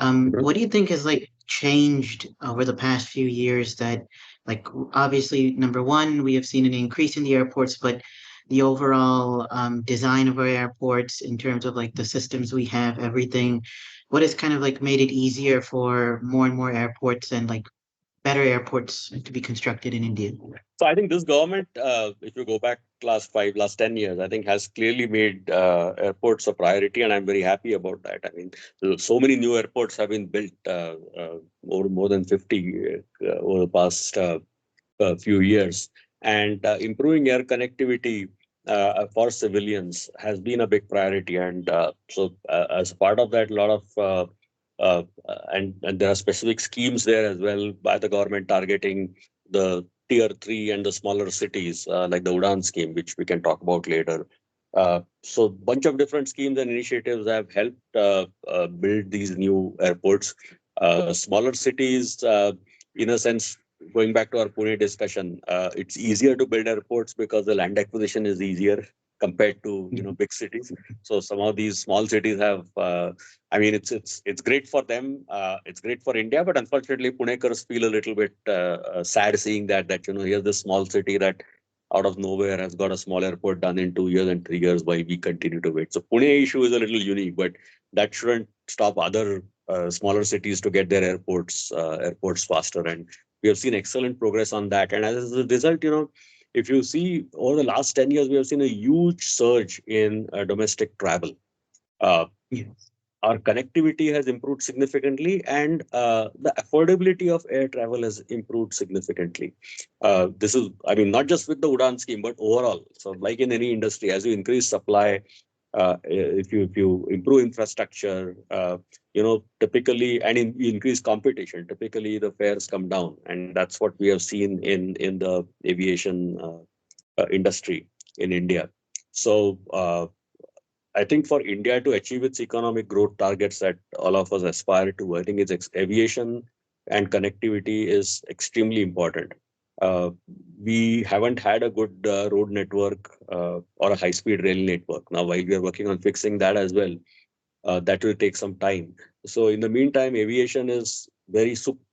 Mhm. What do you think has like changed over the past few years that like obviously number one, we have seen an increase in the airports, but the overall design of our airports in terms of like the systems we have, everything, what has kind of like made it easier for more and more airports and like better airports to be constructed in India? So I think this government, if you go back last 10 years, I think has clearly made airports a priority, and I'm very happy about that. I mean, so many new airports have been built, more than 50 over the past few years, and improving air connectivity for civilians has been a big priority. And as part of that, a lot of and there are specific schemes there as well by the government targeting the tier 3 and the smaller cities, like the Udan scheme, which we can talk about later. So bunch of different schemes and initiatives have helped build these new airports. Smaller cities, in a sense, going back to our Pune discussion, it's easier to build airports because the land acquisition is easier compared to big cities. So some of these small cities have, I mean, it's great for them. It's great for India, but unfortunately, Punekars feel a little bit sad seeing that here's this small city that out of nowhere has got a small airport done in 2 years and 3 years while we continue to wait. So Pune issue is a little unique, but that shouldn't stop other smaller cities to get their airports faster. And we have seen excellent progress on that. And as a result, if you see over the last 10 years, we have seen a huge surge in domestic travel. Uh, Yes. our connectivity has improved significantly, and the affordability of air travel has improved significantly. This is, I mean, not just with the Udan scheme, but overall. So like in any industry, as you increase supply, if you improve infrastructure, typically, and increase competition, typically the fares come down, and that's what we have seen in the aviation industry in India. So I think for India to achieve its economic growth targets that all of us aspire to, I think aviation and connectivity is extremely important. Uh, we haven't had a good road network or a high-speed rail network. Now, while we are working on fixing that as well, that will take some time. So in the meantime, aviation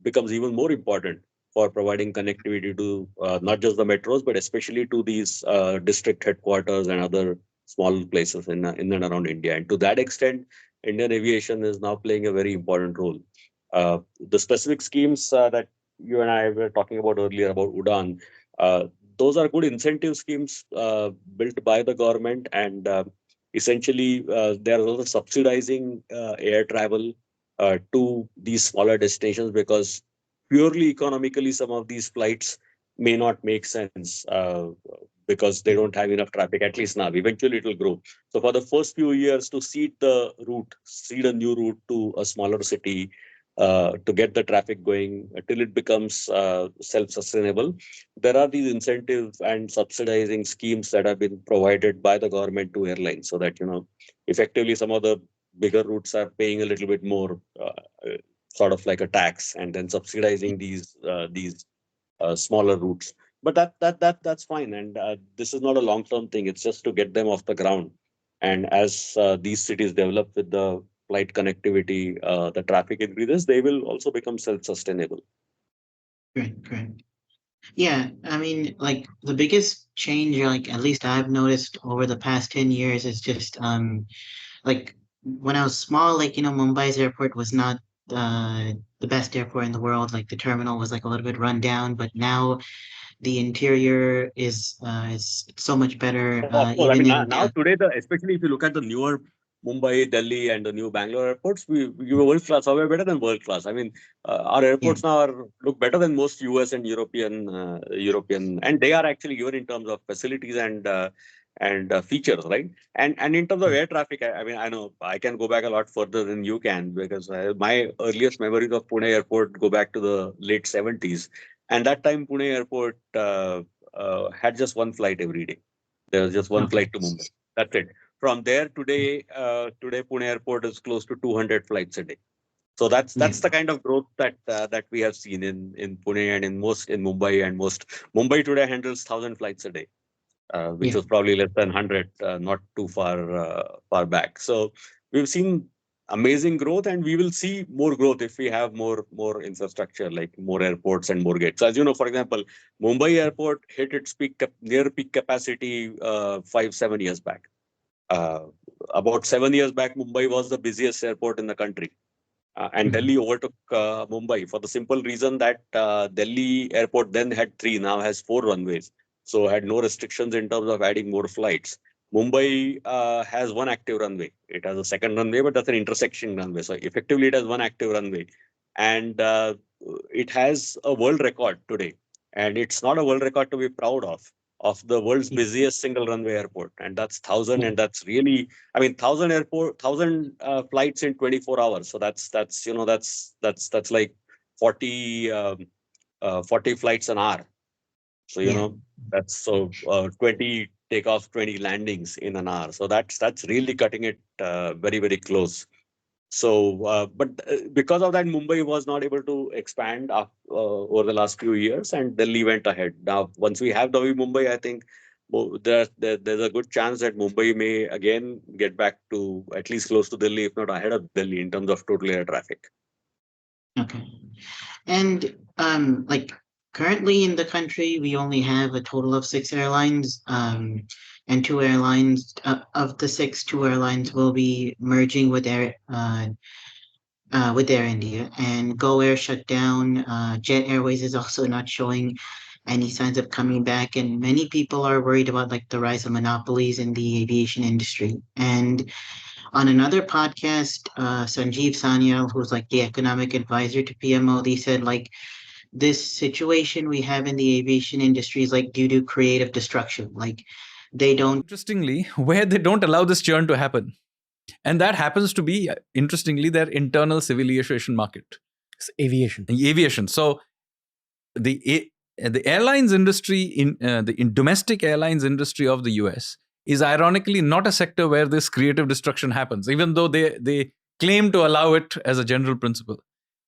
becomes even more important for providing connectivity to not just the metros, but especially to these district headquarters and other small places in and around India. And to that extent, Indian aviation is now playing a very important role. The specific schemes that you and I were talking about earlier about UDAN, uh, those are good incentive schemes built by the government, and essentially they are also subsidizing air travel to these smaller destinations, because purely economically some of these flights may not make sense because they don't have enough traffic, at least now. Eventually it will grow. So for the first few years, to seed a new route to a smaller city, to get the traffic going till it becomes self-sustainable, there are these incentive and subsidizing schemes that have been provided by the government to airlines, so that effectively some of the bigger routes are paying a little bit more, sort of like a tax, and then subsidizing these smaller routes. But that's fine, and this is not a long-term thing. It's just to get them off the ground. And as these cities develop with the flight connectivity, the traffic increases, they will also become self-sustainable. Great. Yeah, I mean, like the biggest change, like at least I've noticed over the past 10 years is just like when I was small, like Mumbai's airport was not the best airport in the world. Like the terminal was like a little bit run down, but now the interior is so much better. Of course, I Even mean in now today, especially if you look at the newer Mumbai, Delhi, and the new Bangalore airports, we were world class. We're better than world class. I mean, our yeah, airports now look better than most US and European, and they are actually even in terms of facilities and features, right? And in terms of yeah, air traffic, I mean, I know I can go back a lot further than you can, because my earliest memories of Pune airport go back to the late 70s, and that time Pune airport had just one flight every day. There was just one okay, flight to Mumbai. That's it. From there, today Pune Airport is close to 200 flights a day. So yeah, that's the kind of growth that we have seen in Pune and in Mumbai, and most. Mumbai today handles 1,000 flights a day, which yeah, was probably less than 100, not too far back. So we've seen amazing growth, and we will see more growth if we have more infrastructure, like more airports and more gates. So as you know, for example, Mumbai airport hit its near peak capacity 5-7 years back. Uh, about 7 years back, Mumbai was the busiest airport in the country. And mhm, Delhi overtook Mumbai, for the simple reason that Delhi airport then had three, now has four runways. So had no restrictions in terms of adding more flights. Mumbai has one active runway. It has a second runway, but that's an intersection runway. So effectively, it has one active runway. And it has a world record today. And it's not a world record to be proud of the world's yeah, busiest single runway airport. And that's 1,000. yeah, And that's really, I mean, 1,000 flights in 24 hours. So that's like 40 40 flights an hour. So yeah, that's 20 takeoffs, 20 landings in an hour. So that's really cutting it very close. So, but because of that, Mumbai was not able to expand over the last few years, and Delhi went ahead. Now, once we have Navi Mumbai, I think there's a good chance that Mumbai may again get back to at least close to Delhi, if not ahead of Delhi, in terms of total air traffic. okay. And like currently in the country, we only have a total of 6 airlines. And two airlines of the six, two airlines will be merging with Air India. And Go Air shut down. Jet Airways is also not showing any signs of coming back. And many people are worried about like the rise of monopolies in the aviation industry. And on another podcast, Sanjeev Sanyal, who's like the economic advisor to PMO, they said like this situation we have in the aviation industry is like due to creative destruction. Like they don't. Interestingly, where they don't allow this churn to happen. And that happens to be, interestingly, their internal civil aviation market. It's aviation. Aviation. So the airlines industry in domestic airlines industry of the US is ironically not a sector where this creative destruction happens, even though they claim to allow it as a general principle.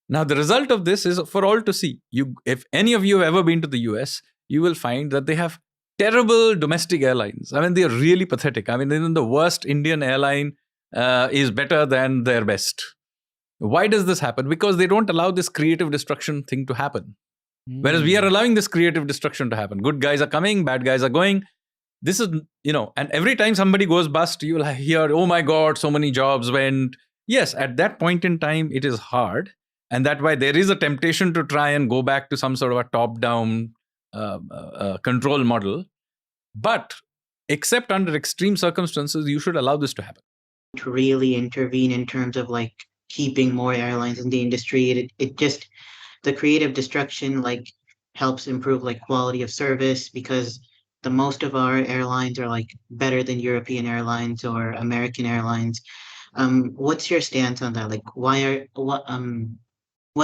Now, the result of this is for all to see. If any of you have ever been to the US, you will find that they have terrible domestic airlines. I mean, they're really pathetic. I mean, even the worst Indian airline is better than their best. Why does this happen? Because they don't allow this creative destruction thing to happen. Whereas we are allowing this creative destruction to happen. Good guys are coming, bad guys are going. This is, and every time somebody goes bust, you will hear, oh my God, so many jobs went. Yes, at that point in time, it is hard. And that's why there is a temptation to try and go back to some sort of a top-down control model. But except under extreme circumstances, you should allow this to happen. To really intervene in terms of like keeping more airlines in the industry. It just, the creative destruction like helps improve like quality of service, because the most of our airlines are like better than European airlines or American airlines. What's your stance on that? Like why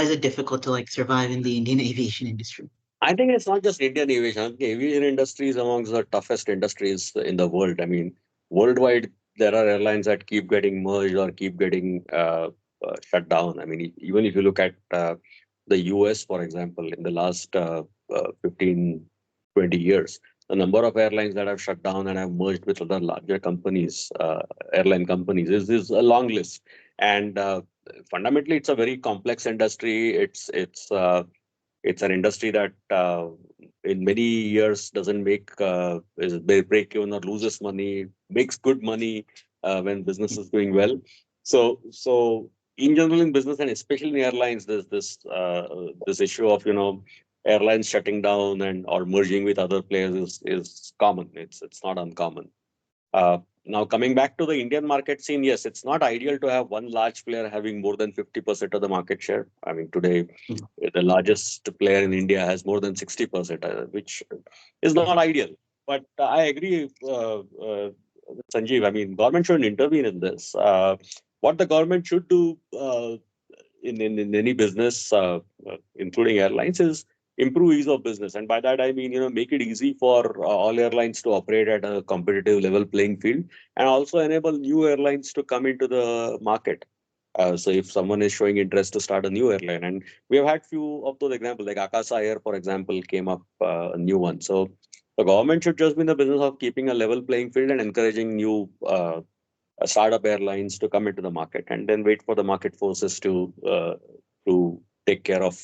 is it difficult to like survive in the Indian aviation industry? I think it's not just Indian aviation. I think the aviation industry is amongst the toughest industries in the world. I mean, worldwide, there are airlines that keep getting merged or keep getting shut down. I mean, even if you look at the US, for example, in the last 15, 20 years, the number of airlines that have shut down and have merged with other larger companies, airline companies, is a long list. And fundamentally, it's a very complex industry. It's an industry that in many years doesn't make break even or loses money, makes good money when business is doing well. So in general in business and especially in airlines, there's this issue of airlines shutting down and or merging with other players is common. It's not uncommon. Now, coming back to the Indian market scene, yes, it's not ideal to have one large player having more than 50% of the market share. I mean, today, the largest player in India has more than 60%, which is not ideal. But I agree with Sanjeev. I mean, government shouldn't intervene in this. What the government should do in any business, including airlines, is improve ease of business. And by that, I mean, make it easy for all airlines to operate at a competitive level playing field, and also enable new airlines to come into the market. So if someone is showing interest to start a new airline, and we have had few of those examples, like Akasa Air, for example, came up a new one. So the government should just be in the business of keeping a level playing field and encouraging new startup airlines to come into the market, and then wait for the market forces to take care of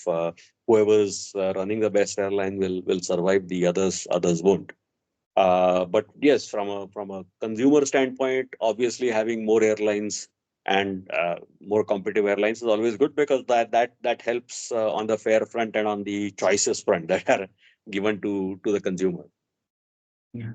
whoever's running the best airline will survive. The others won't. But yes, from a consumer standpoint, obviously having more airlines and more competitive airlines is always good, because that helps on the fare front and on the choices front that are given to the consumer. Yeah,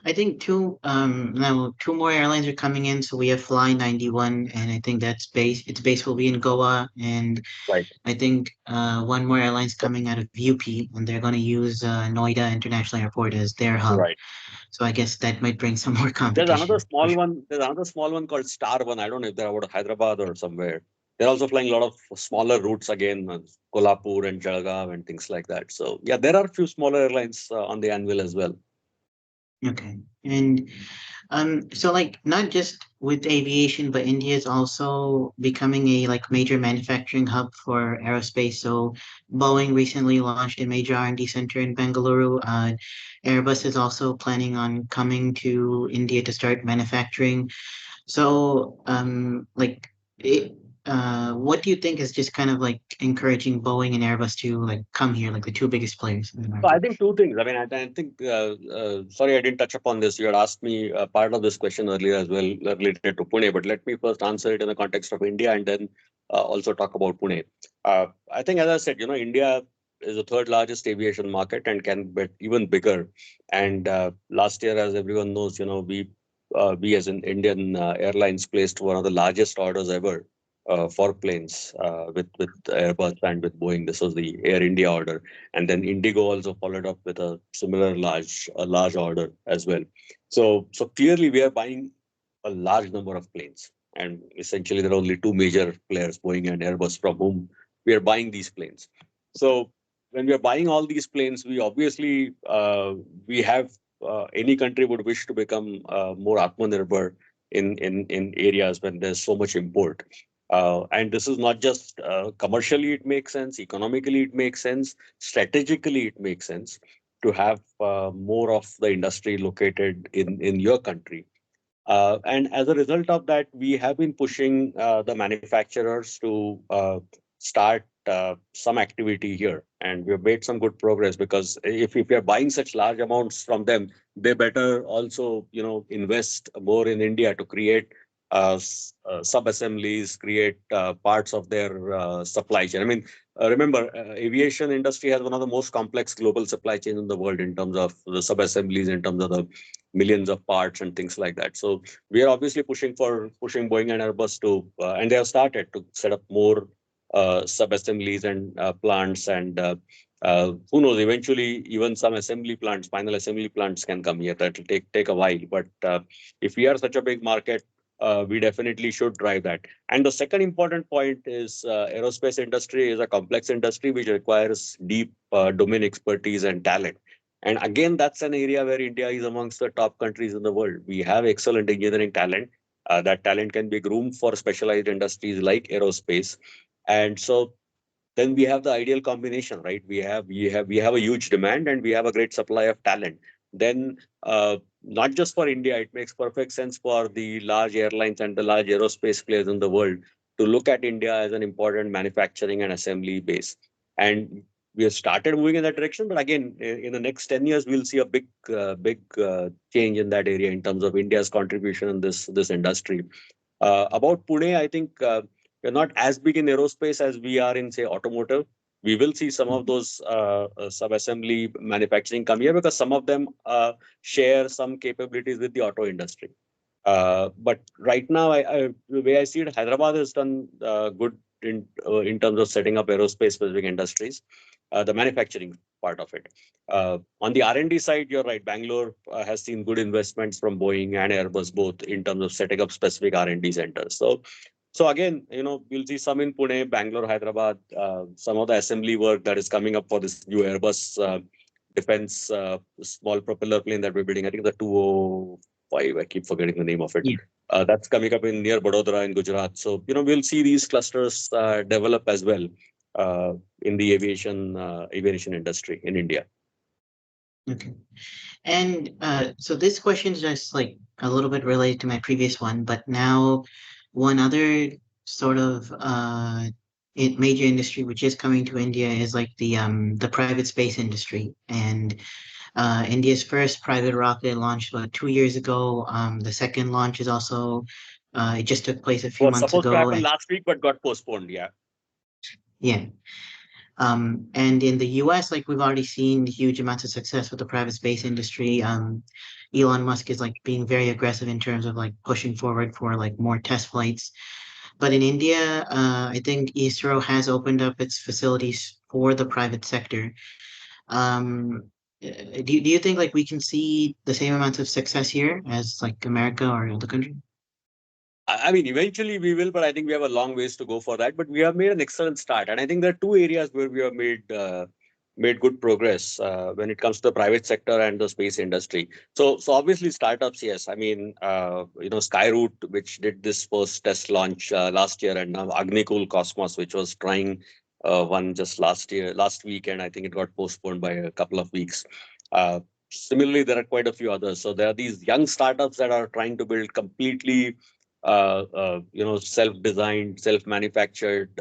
I think now two more airlines are coming in. So we have Fly 91, and I think its base will be in Goa, and Right. I think one more airline's coming out of UP, and they're going to use Noida International Airport as their hub. Right. So I guess that might bring some more There's competition. another small one. There's another small one called Star One. I don't know if they're out of Hyderabad or somewhere. They're also flying a lot of smaller routes again, Kolhapur and Jalgaon and things like that. So yeah, there are a few smaller airlines on the anvil as well. Okay. And so like not just with aviation, but India is also becoming a like major manufacturing hub for aerospace. So Boeing recently launched a major R&D center in Bengaluru. Airbus is also planning on coming to India to start manufacturing. So what do you think is just kind of like encouraging Boeing and Airbus to like come here, like the two biggest players in the So I market? think two things. I mean, I think, sorry, I didn't touch upon this. You had asked me part of this question earlier as well related to Pune, but let me first answer it in the context of India and then also talk about Pune. I think, as I said, India is the third largest aviation market and can get even bigger. And last year, as everyone knows, we as an Indian Airlines placed one of the largest orders ever for planes with Airbus and with Boeing. This was the Air India order, and then Indigo also followed up with a similar large order as well. So clearly we are buying a large number of planes, and essentially there are only two major players, Boeing and Airbus, from whom we are buying these planes. So when we are buying all these planes, we obviously we have any country would wish to become more Atmanirbhar in areas when there's so much import. And this is not just commercially it makes sense, economically it makes sense, strategically it makes sense to have more of the industry located in your country. And as a result of that, we have been pushing the manufacturers to start some activity here. And we have made some good progress, because if we are buying such large amounts from them, they better also, invest more in India to create sub-assemblies, create parts of their supply chain. I mean, remember, aviation industry has one of the most complex global supply chains in the world in terms of the sub-assemblies, in terms of the millions of parts and things like that. So we are obviously pushing Boeing and Airbus to, and they have started to set up more sub-assemblies and plants, and who knows, eventually even some assembly plants, final assembly plants can come here. That will take a while, but if we are such a big market, we definitely should drive that. And the second important point is aerospace industry is a complex industry which requires deep domain expertise and talent. And again, that's an area where India is amongst the top countries in the world. We have excellent engineering talent. That talent can be groomed for specialized industries like aerospace. And so then we have the ideal combination, right? We have a huge demand and we have a great supply of talent. Then not just for India, it makes perfect sense for the large airlines and the large aerospace players in the world to look at India as an important manufacturing and assembly base. And we have started moving in that direction, but again, in the next 10 years, we'll see a big change in that area in terms of India's contribution in this industry. About Pune, I think we're not as big in aerospace as we are in, say, automotive. We will see some of those sub-assembly manufacturing come here, because some of them share some capabilities with the auto industry. But right now, the way I see it, Hyderabad has done good in terms of setting up aerospace specific industries, the manufacturing part of it. On the R&D side, you're right. Bangalore has seen good investments from Boeing and Airbus both in terms of setting up specific R&D centers. So again, we'll see some in Pune, Bangalore, Hyderabad, some of the assembly work that is coming up for this new Airbus defense small propeller plane that we're building. I think the 205, I keep forgetting the name of it. Yeah. That's coming up in near Vadodara in Gujarat. So, we'll see these clusters develop as well in the aviation industry in India. Okay. And so this question is just like a little bit related to my previous one, but now one other sort of major industry which is coming to India is like the private space industry. And India's first private rocket launched about 2 years ago. The second launch is also it just took place a few Was months supposed to ago. happen last week, but got postponed. Yeah. Yeah. And in the US, like we've already seen huge amounts of success with the private space industry. Elon Musk is like being very aggressive in terms of like pushing forward for like more test flights. But in India, I think ISRO has opened up its facilities for the private sector. Do you think like we can see the same amounts of success here as like America or other countries? I mean, eventually we will, but I think we have a long ways to go for that. But we have made an excellent start, and I think there are two areas where we have made good progress when it comes to the private sector and the space industry. So obviously startups, yes. I mean, Skyroot, which did this first test launch last year, and now Agnikul Cosmos, which was trying one just last week, and I think it got postponed by a couple of weeks. Similarly, there are quite a few others. So there are these young startups that are trying to build completely self-designed, self-manufactured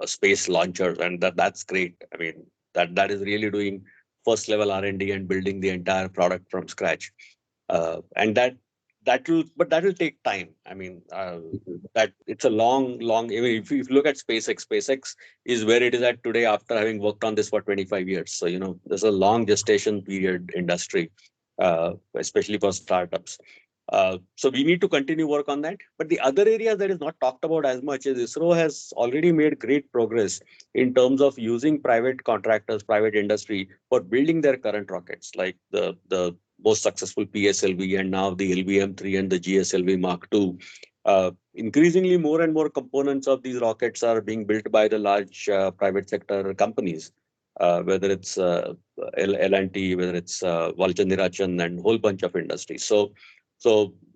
space launchers, and that's great. I mean, that is really doing first level R&D and building the entire product from scratch. And that will take time. I mean, that it's a long. I mean, if you look at SpaceX is where it is at today after having worked on this for 25 years. So there's a long gestation period industry, especially for startups. So we need to continue work on that. But the other area that is not talked about as much is ISRO has already made great progress in terms of using private contractors, private industry for building their current rockets, like the most successful PSLV and now the LVM-3 and the GSLV Mark II. Increasingly, more and more components of these rockets are being built by the large private sector companies, whether it's L&T, whether it's Valchan Nirachan and whole bunch of industries. So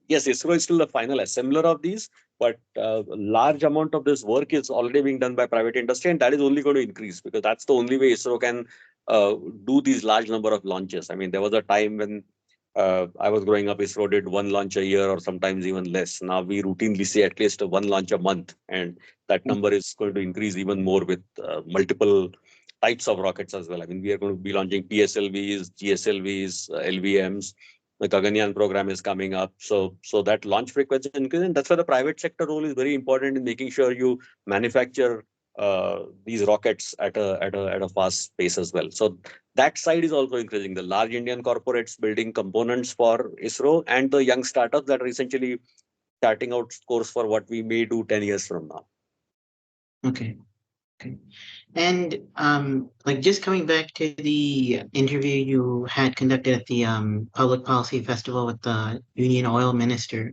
yes, ISRO is still the final assembler of these, but a large amount of this work is already being done by private industry, and that is only going to increase because that's the only way ISRO can do these large number of launches. I mean, there was a time when I was growing up, ISRO did one launch a year or sometimes even less. Now we routinely see at least one launch a month, and that number is going to increase even more with multiple types of rockets as well. I mean, we are going to be launching PSLVs, GSLVs, LVMs. The Gaganyaan program is coming up. So that launch frequency increase, and that's why the private sector role is very important in making sure you manufacture these rockets at a fast pace as well. So that side is also increasing. The large Indian corporates building components for ISRO and the young startups that are essentially starting out course for what we may do 10 years from now. Okay. Okay. And like just coming back to the interview you had conducted at the Public Policy Festival with the Union Oil Minister,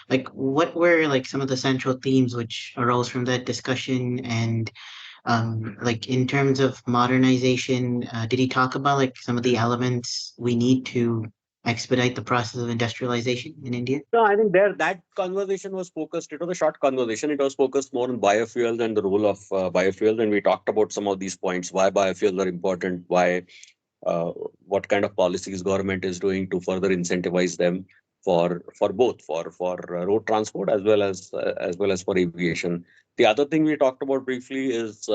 like what were like some of the central themes which arose from that discussion? And like in terms of modernization, did he talk about like some of the elements we need to expedite the process of industrialization in India? No, I think that conversation was focused. It was a short conversation. It was focused more on biofuels and the role of biofuels, and we talked about some of these points: why biofuels are important, why what kind of policies government is doing to further incentivize them for both for road transport as well as for aviation. The other thing we talked about briefly is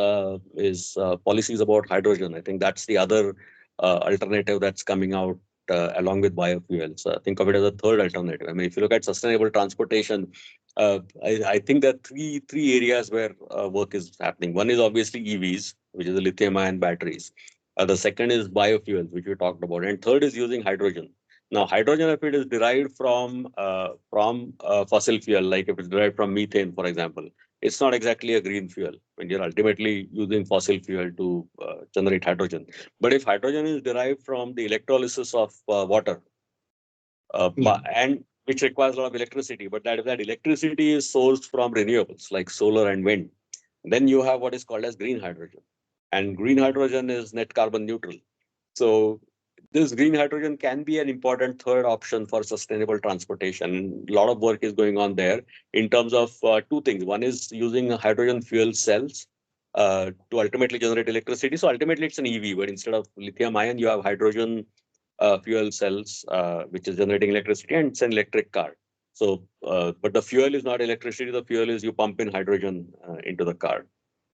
policies about hydrogen. I think that's the other alternative that's coming out along with biofuels. Think of it as a third alternative. I mean, if you look at sustainable transportation, I think there are three areas where work is happening. One is obviously EVs, which is the lithium-ion batteries. The second is biofuels, which we talked about, and third is using hydrogen. Now, hydrogen, if it is derived from fossil fuel, like if it's derived from methane, for example, it's not exactly a green fuel when you're ultimately using fossil fuel to generate hydrogen. But if hydrogen is derived from the electrolysis of water, Yeah. and which requires a lot of electricity, but that if that electricity is sourced from renewables like solar and wind, then you have what is called as green hydrogen. And green hydrogen is net carbon neutral. So this green hydrogen can be an important third option for sustainable transportation. A lot of work is going on there in terms of two things. One is using hydrogen fuel cells to ultimately generate electricity. So ultimately it's an EV, but instead of lithium ion, you have hydrogen fuel cells, which is generating electricity, and it's an electric car. So, but the fuel is not electricity. The fuel is you pump in hydrogen into the car.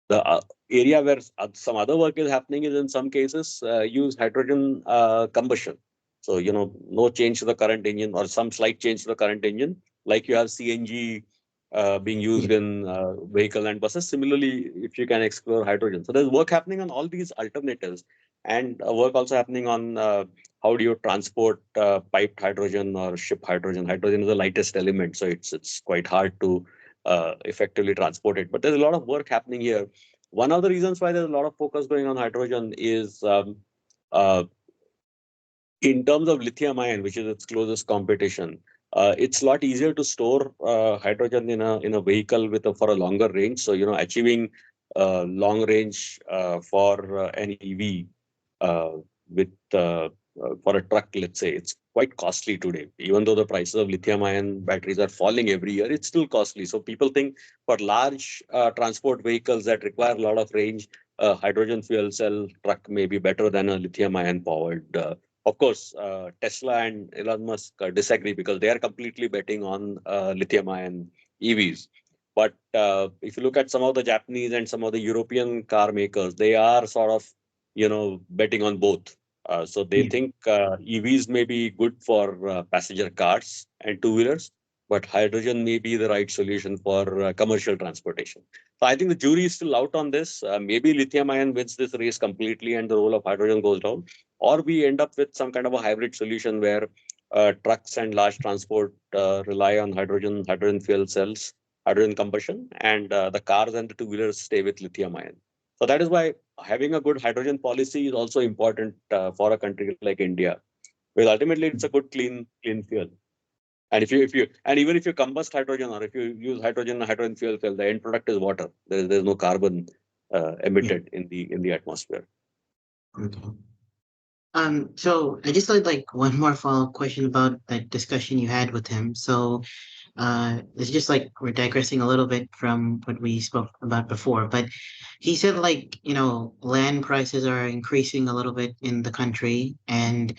The area where some other work is happening is in some cases use hydrogen combustion. So, no change to the current engine or some slight change to the current engine, like you have CNG being used in vehicle and buses. Similarly, if you can explore hydrogen. So there's work happening on all these alternatives, and work also happening on how do you transport piped hydrogen or ship hydrogen. Hydrogen is the lightest element, so it's quite hard to effectively transport it. But there's a lot of work happening here. One of the reasons why there's a lot of focus going on hydrogen is in terms of lithium ion, which is its closest competition. It's a lot easier to store hydrogen in a vehicle for a longer range. So achieving long range for an EV with for a truck, let's say, it's quite costly today. Even though the prices of lithium-ion batteries are falling every year, it's still costly. So people think for large transport vehicles that require a lot of range, hydrogen fuel cell truck may be better than a lithium-ion powered. Of course, Tesla and Elon Musk disagree because they are completely betting on lithium-ion EVs. But if you look at some of the Japanese and some of the European car makers, they are sort of, betting on both. So they think EVs may be good for passenger cars and two-wheelers, but hydrogen may be the right solution for commercial transportation. So I think the jury is still out on this. Maybe lithium-ion wins this race completely and the role of hydrogen goes down, or we end up with some kind of a hybrid solution where trucks and large transport rely on hydrogen fuel cells, hydrogen combustion, and the cars and the two-wheelers stay with lithium ion. So that is why having a good hydrogen policy is also important for a country like India, because ultimately it's a good clean fuel. And and even if you combust hydrogen, or if you use hydrogen fuel cell, the end product is water. There's no carbon emitted in the atmosphere. Okay. So I just had like one more follow-up question about that discussion you had with him. So, it's just like we're digressing a little bit from what we spoke about before, but he said like, land prices are increasing a little bit in the country. And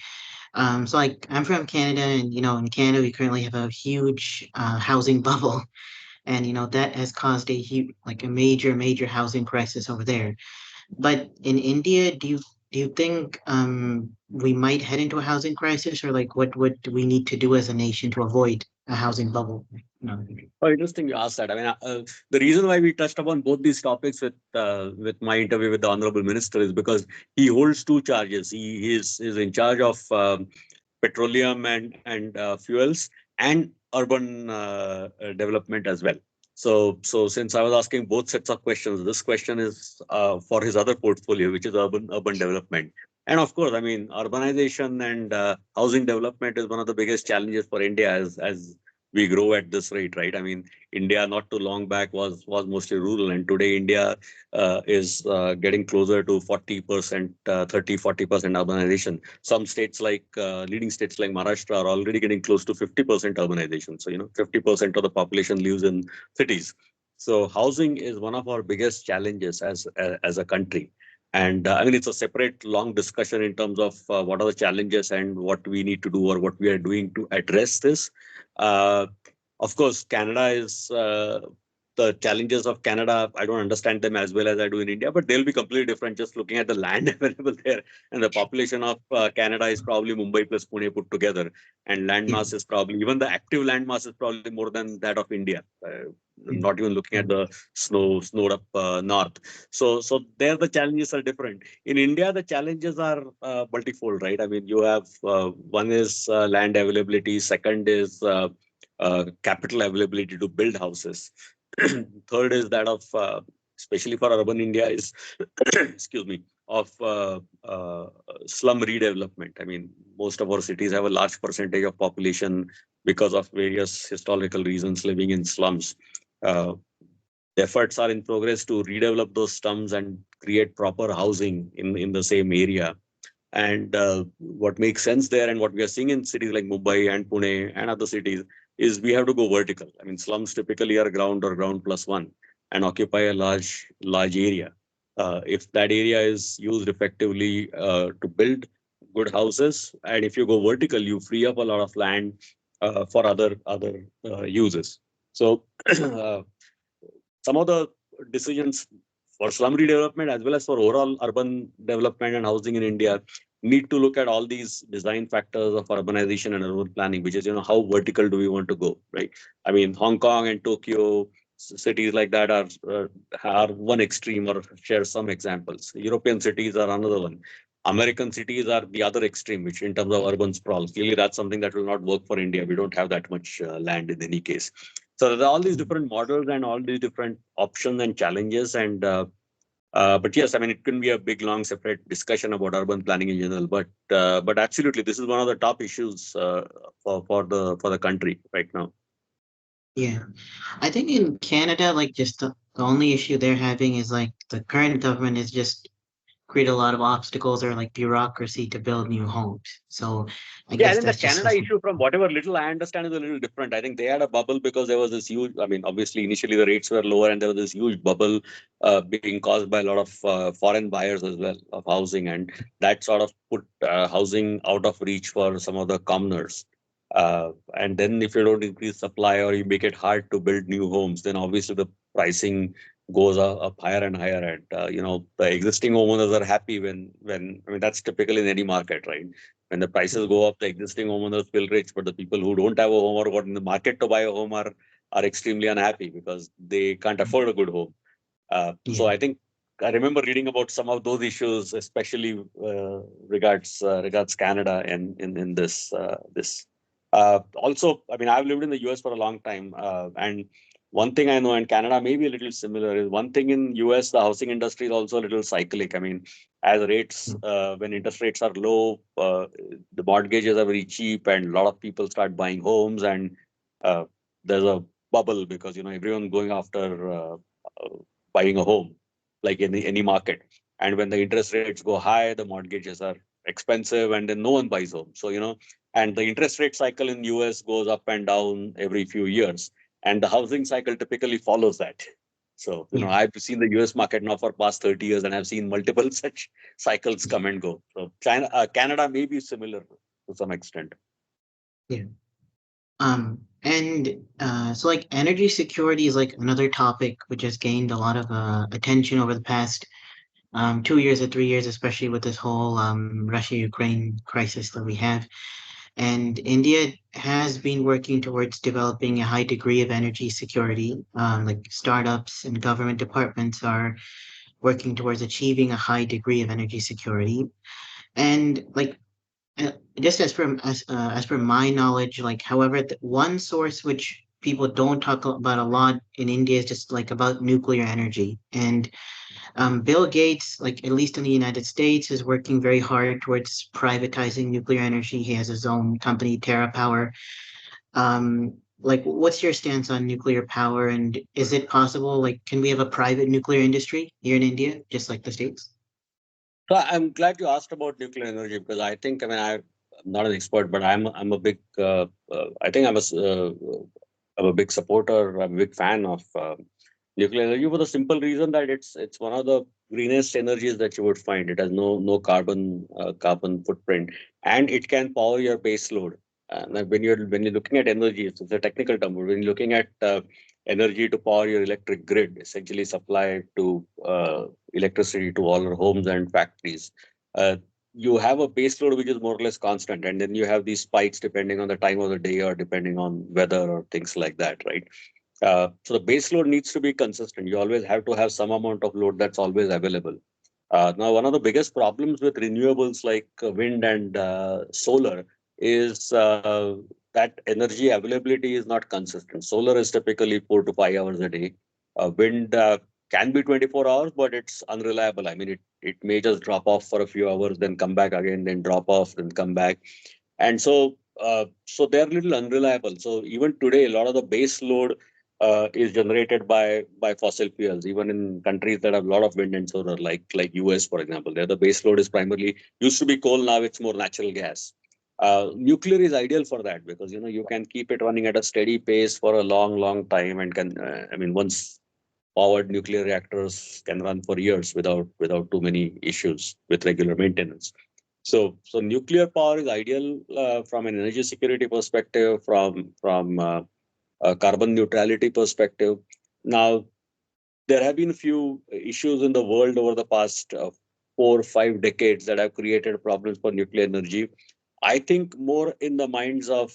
so like I'm from Canada, and in Canada we currently have a huge housing bubble, and that has caused a huge, like a major housing crisis over there. But in India, do you think we might head into a housing crisis, or like what do we need to do as a nation to avoid a housing bubble? No. Oh, interesting you asked that. I mean, the reason why we touched upon both these topics with my interview with the Honorable Minister is because he holds two charges. He is in charge of petroleum and fuels and urban development as well. So since I was asking both sets of questions, this question is for his other portfolio, which is urban development. And of course, I mean, urbanization and housing development is one of the biggest challenges for India as we grow at this rate, right? I mean, India not too long back was mostly rural, and today India is getting closer to 40%, 30-40% urbanization. Some states like leading states like Maharashtra are already getting close to 50% urbanization. So 50% of the population lives in cities. So housing is one of our biggest challenges as a country. And I mean, it's a separate long discussion in terms of what are the challenges and what we need to do or what we are doing to address this. Uh, of course, Canada is the challenges of Canada. I don't understand them as well as I do in India, but they'll be completely different just looking at the land available there. And the population of Canada is probably Mumbai plus Pune put together. And land Yeah. mass is probably, even the active land mass is probably more than that of India. Not even looking at the snowed up north. So there the challenges are different. In India, the challenges are multifold, right? I mean, you have one is land availability, second is capital availability to build houses. Third is that of, especially for urban India, is excuse me, of slum redevelopment. I mean, most of our cities have a large percentage of population because of various historical reasons living in slums. Uh, Efforts are in progress to redevelop those slums and create proper housing in the same area. And what makes sense there, and what we are seeing in cities like Mumbai and Pune and other cities, is we have to go vertical. I mean, slums typically are ground or ground plus one and occupy a large area. If that area is used effectively to build good houses, and if you go vertical, you free up a lot of land for other uses. So some of the decisions for slum redevelopment as well as for overall urban development and housing in India need to look at all these design factors of urbanization and urban planning, which is, how vertical do we want to go, right? I mean, Hong Kong and Tokyo, cities like that are one extreme or share some examples. European cities are another one. American cities are the other extreme, which in terms of urban sprawl, clearly that's something that will not work for India. We don't have that much land in any case. So there are all these different models and all these different options and challenges. And but yes, I mean, it can be a big, long, separate discussion about urban planning in general. But absolutely, this is one of the top issues for the country right now. Yeah. I think in Canada, like just the only issue they're having is like the current government is just create a lot of obstacles or like bureaucracy to build new homes. So I Yeah, I guess think the that's just Canada issue, from whatever little I understand, is a little different. I think they had a bubble because there was this huge, I mean, obviously initially the rates were lower and there was this huge bubble being caused by a lot of foreign buyers as well of housing. And that sort of put housing out of reach for some of the commoners. And then if you don't increase supply or you make it hard to build new homes, then obviously the pricing goes up higher and higher. And, the existing homeowners are happy when, I mean, that's typical in any market, right? When the prices go up, the existing homeowners feel rich, but the people who don't have a home or got in the market to buy a home are extremely unhappy because they can't afford a good home. So yeah. I think I remember reading about some of those issues, especially regards Canada and in this. Also, I mean, I've lived in the US for a long time, and one thing I know, and Canada may be a little similar, is one thing in US, the housing industry is also a little cyclic. I mean, as rates, when interest rates are low, the mortgages are very cheap, and a lot of people start buying homes, and uh, there's a bubble because everyone going after buying a home, like in any market. And when the interest rates go high, the mortgages are expensive, and then no one buys home. So and the interest rate cycle in US goes up and down every few years, and the housing cycle typically follows that. So Yeah. I've seen the US market now for past 30 years, and I've seen multiple such cycles come and go. So Canada may be similar to some extent. Yeah. And so like energy security is like another topic which has gained a lot of attention over the past 2 years or 3 years, especially with this whole Russia-Ukraine crisis that we have. And India has been working towards developing a high degree of energy security. Like startups and government departments are working towards achieving a high degree of energy security. And like just as per my knowledge, like however, one source which people don't talk about a lot in India is just like about nuclear energy. And Bill Gates, like at least in the United States, is working very hard towards privatizing nuclear energy. He has his own company, TerraPower. Like, what's your stance on nuclear power, and is it possible? Like, can we have a private nuclear industry here in India, just like the States? So I'm glad you asked about nuclear energy because I think, I mean, I'm not an expert, but I'm a big, I think I'm a big supporter, I'm a big fan of nuclear energy for the simple reason that it's one of the greenest energies that you would find. It has no carbon footprint, and it can power your base load. And when you're looking at energy, it's a technical term. But when you're looking at energy to power your electric grid, essentially supply to electricity to all our homes and factories. Uh, you have a base load which is more or less constant, and then you have these spikes depending on the time of the day or depending on weather or things like that, right? So the base load needs to be consistent. You always have to have some amount of load that's always available. Now, one of the biggest problems with renewables like wind and solar is that energy availability is not consistent. Solar is typically 4 to 5 hours a day. Wind can be 24 hours, but it's unreliable. I mean, it may just drop off for a few hours, then come back again, then drop off, then come back. And so they're a little unreliable. So even today, a lot of the base load is generated by fossil fuels. Even in countries that have a lot of wind and solar, like US, for example, there the base load is primarily used to be coal. Now it's more natural gas. Nuclear is ideal for that because you can keep it running at a steady pace for a long time and can I mean once powered nuclear reactors can run for years without too many issues with regular maintenance. So nuclear power is ideal from an energy security perspective, from a carbon neutrality perspective. Now, there have been a few issues in the world over the past 4 or 5 decades that have created problems for nuclear energy. I think more in the minds of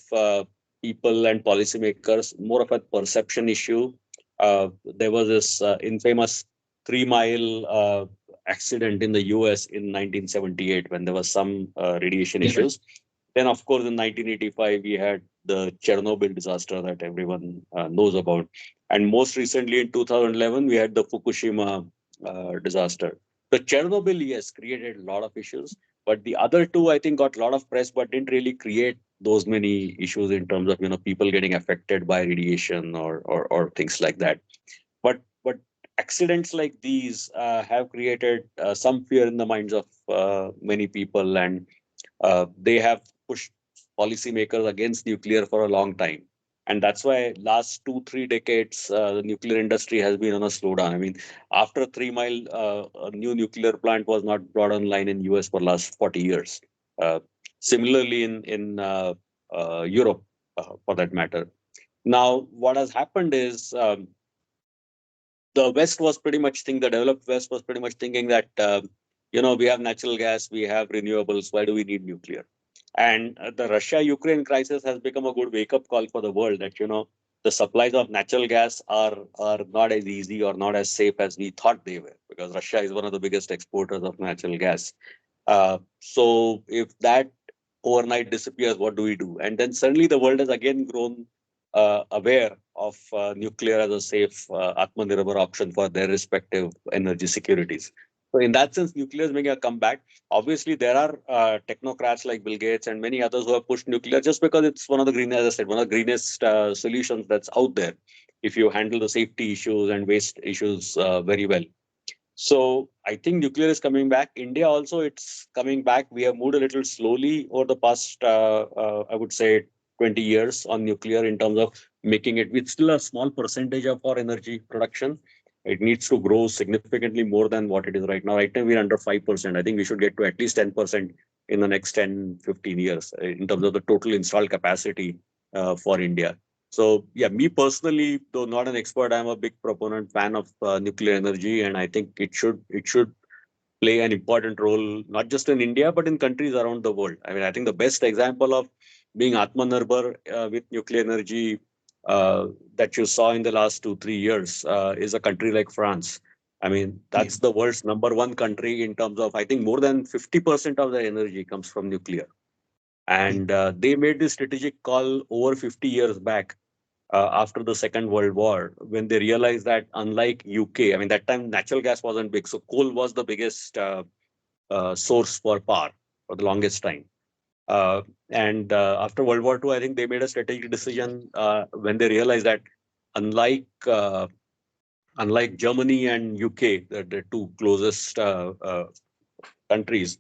people and policymakers, more of a perception issue. There was this infamous 3 Mile accident in the US in 1978 when there was some radiation Yeah. issues. Then, of course, in 1985, we had the Chernobyl disaster that everyone knows about. And most recently, in 2011, we had the Fukushima disaster. The Chernobyl, yes, created a lot of issues, but the other two, I think, got a lot of press, but didn't really create those many issues in terms of people getting affected by radiation or things like that. But accidents like these have created some fear in the minds of many people, and they have pushed policymakers against nuclear for a long time. And that's why last 2, 3 decades, the nuclear industry has been on a slowdown. I mean, after 3 Mile, a new nuclear plant was not brought online in US for last 40 years. Uh, Similarly, in Europe, for that matter. Now, what has happened is the West was pretty much thinking, the developed West was pretty much thinking that, we have natural gas, we have renewables, why do we need nuclear? And the Russia-Ukraine crisis has become a good wake-up call for the world that, the supplies of natural gas are not as easy or not as safe as we thought they were, because Russia is one of the biggest exporters of natural gas. So if that overnight disappears, what do we do? And then suddenly the world has again grown aware of nuclear as a safe Atmanirbhar option for their respective energy securities. So in that sense, nuclear is making a comeback. Obviously, there are technocrats like Bill Gates and many others who have pushed nuclear just because it's one of the green, as I said, one of the greenest solutions that's out there. If you handle the safety issues and waste issues very well. So I think nuclear is coming back. India also, it's coming back. We have moved a little slowly over the past, I would say, 20 years on nuclear in terms of making it. It's still a small percentage of our energy production. It needs to grow significantly more than what it is right now. Right now, we're under 5%. I think we should get to at least 10% in the next 10, 15 years in terms of the total installed capacity for India. So yeah, me personally, though not an expert, I'm a big proponent fan of nuclear energy, and I think it should play an important role not just in India but in countries around the world. I mean, I think the best example of being Atmanirbhar with nuclear energy that you saw in the last 2 3 years is a country like France. I mean, Yeah. that's the world's number one country in terms of, I think, more than 50% of their energy comes from nuclear. Yeah. And they made this strategic call over 50 years back after the Second World War, when they realized that unlike UK, I mean, that time natural gas wasn't big, so coal was the biggest source for power for the longest time. And after World War II, I think they made a strategic decision when they realized that unlike unlike Germany and UK, the two closest countries,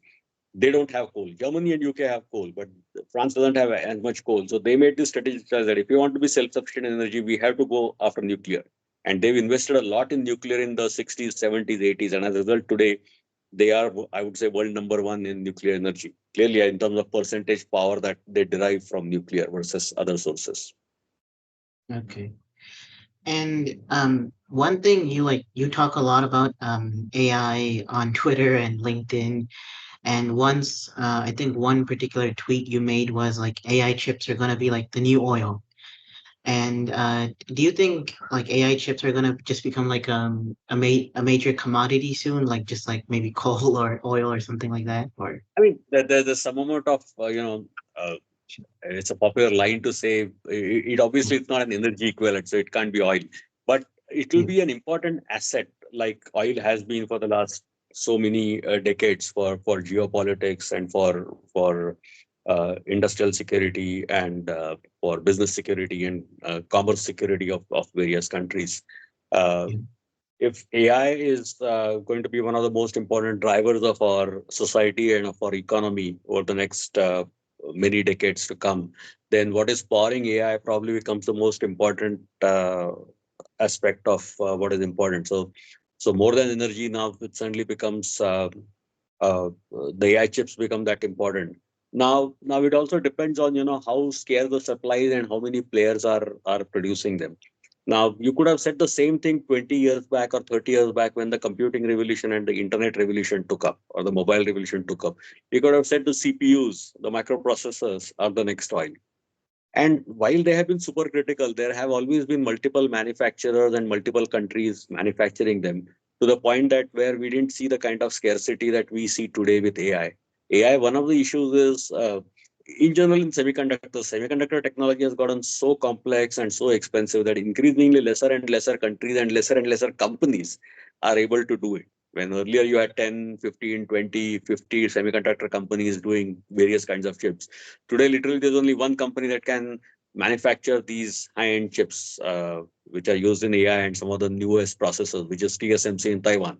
they don't have coal. Germany and UK have coal, but France doesn't have as much coal. So they made this strategic choice that if we want to be self-sufficient in energy, we have to go after nuclear. And they've invested a lot in nuclear in the 60s, 70s, 80s. And as a result, today, they are, I would say, world number one in nuclear energy. Clearly, in terms of percentage power that they derive from nuclear versus other sources. Okay. And one thing you talk a lot about AI on Twitter and LinkedIn. And once I think one particular tweet you made was like AI chips are gonna be like the new oil. And do you think like AI chips are gonna just become like a major commodity soon, like just like maybe coal or oil or something like that? Or I mean, there's some amount of, it's a popular line to say it obviously it's not an energy equivalent, so it can't be oil, but it will yeah, be an important asset like oil has been for the last so many decades for geopolitics and for industrial security and for business security and commerce security of various countries. Uh, yeah, if AI is going to be one of the most important drivers of our society and of our economy over the next many decades to come, then what is powering AI probably becomes the most important aspect of what is important. So more than energy now, it suddenly becomes uh, the AI chips become that important. Now it also depends on how scarce the supply is and how many players are producing them. Now, you could have said the same thing 20 years back or 30 years back when the computing revolution and the internet revolution took up, or the mobile revolution took up. You could have said the CPUs, the microprocessors, are the next oil. And while they have been super critical, there have always been multiple manufacturers and multiple countries manufacturing them to the point that where we didn't see the kind of scarcity that we see today with AI. AI, one of the issues is in general in semiconductors, semiconductor technology has gotten so complex and so expensive that increasingly lesser and lesser countries and lesser companies are able to do it. When earlier you had 10, 15, 20, 50 semiconductor companies doing various kinds of chips. Today, literally, there's only one company that can manufacture these high-end chips, which are used in AI and some of the newest processors, which is TSMC in Taiwan.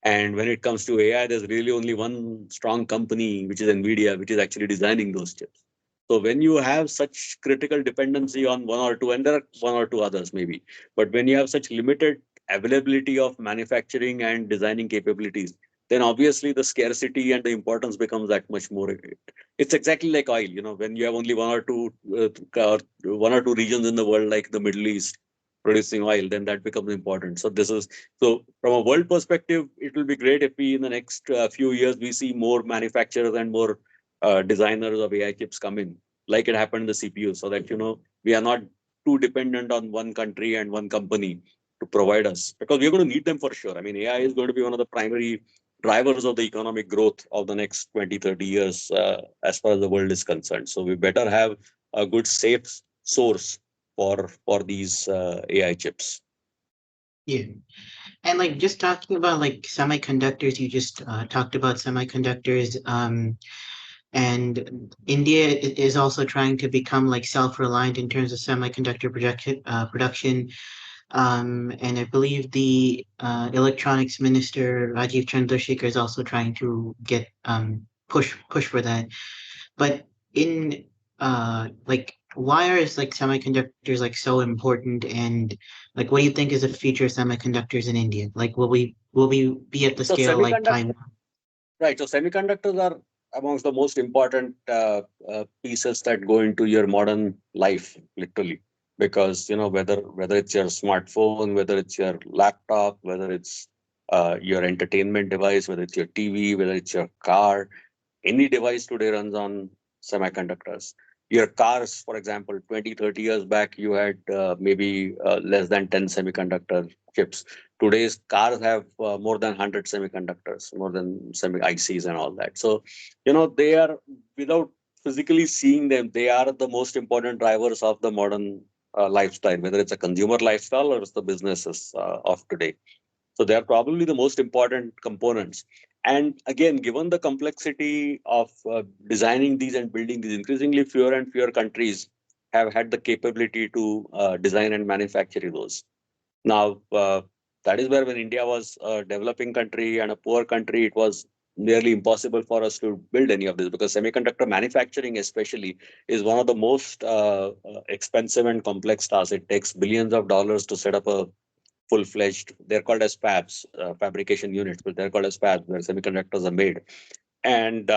And when it comes to AI, there's really only one strong company, which is NVIDIA, which is actually designing those chips. So when you have such critical dependency on one or two, and there are one or two others maybe, but when you have such limited availability of manufacturing and designing capabilities, then obviously the scarcity and the importance becomes that much more. It's exactly like oil, when you have only one or two regions in the world, like the Middle East, producing oil, then that becomes important. So from a world perspective, it will be great if we, in the next few years, we see more manufacturers and more designers of AI chips come in, like it happened in the CPU, so that, we are not too dependent on one country and one company to provide us, because we're going to need them for sure. I mean, AI is going to be one of the primary drivers of the economic growth of the next 20, 30 years as far as the world is concerned. So we better have a good safe source for these AI chips. Yeah. And like just talking about like semiconductors, you just talked about semiconductors. And India is also trying to become like self-reliant in terms of semiconductor production. And I believe the electronics minister Rajiv Chandrasekhar is also trying to get push for that. But in like why are like semiconductors like so important, and like what do you think is the future of semiconductors in India? Like will we be at the So scale like semiconductor, Taiwan? right? So semiconductors are amongst the most important pieces that go into your modern life, literally, because whether it's your smartphone, whether it's your laptop, whether it's your entertainment device, whether it's your TV, whether it's your car, any device today runs on semiconductors. Your cars, for example, 20, 30 years back, you had maybe less than 10 semiconductor chips. Today's cars have more than 100 semiconductors, more than semi ICs and all that. So, they are, without physically seeing them, they are the most important drivers of the modern lifestyle, whether it's a consumer lifestyle or it's the businesses of today. So they are probably the most important components. And again, given the complexity of designing these and building these, increasingly fewer and fewer countries have had the capability to design and manufacture those. Now, that is where when India was a developing country and a poor country, it was nearly impossible for us to build any of this because semiconductor manufacturing, especially, is one of the most expensive and complex tasks. It takes billions of dollars to set up a full-fledged, they're called as fabs, fabrication units, but they're called as fabs where semiconductors are made. And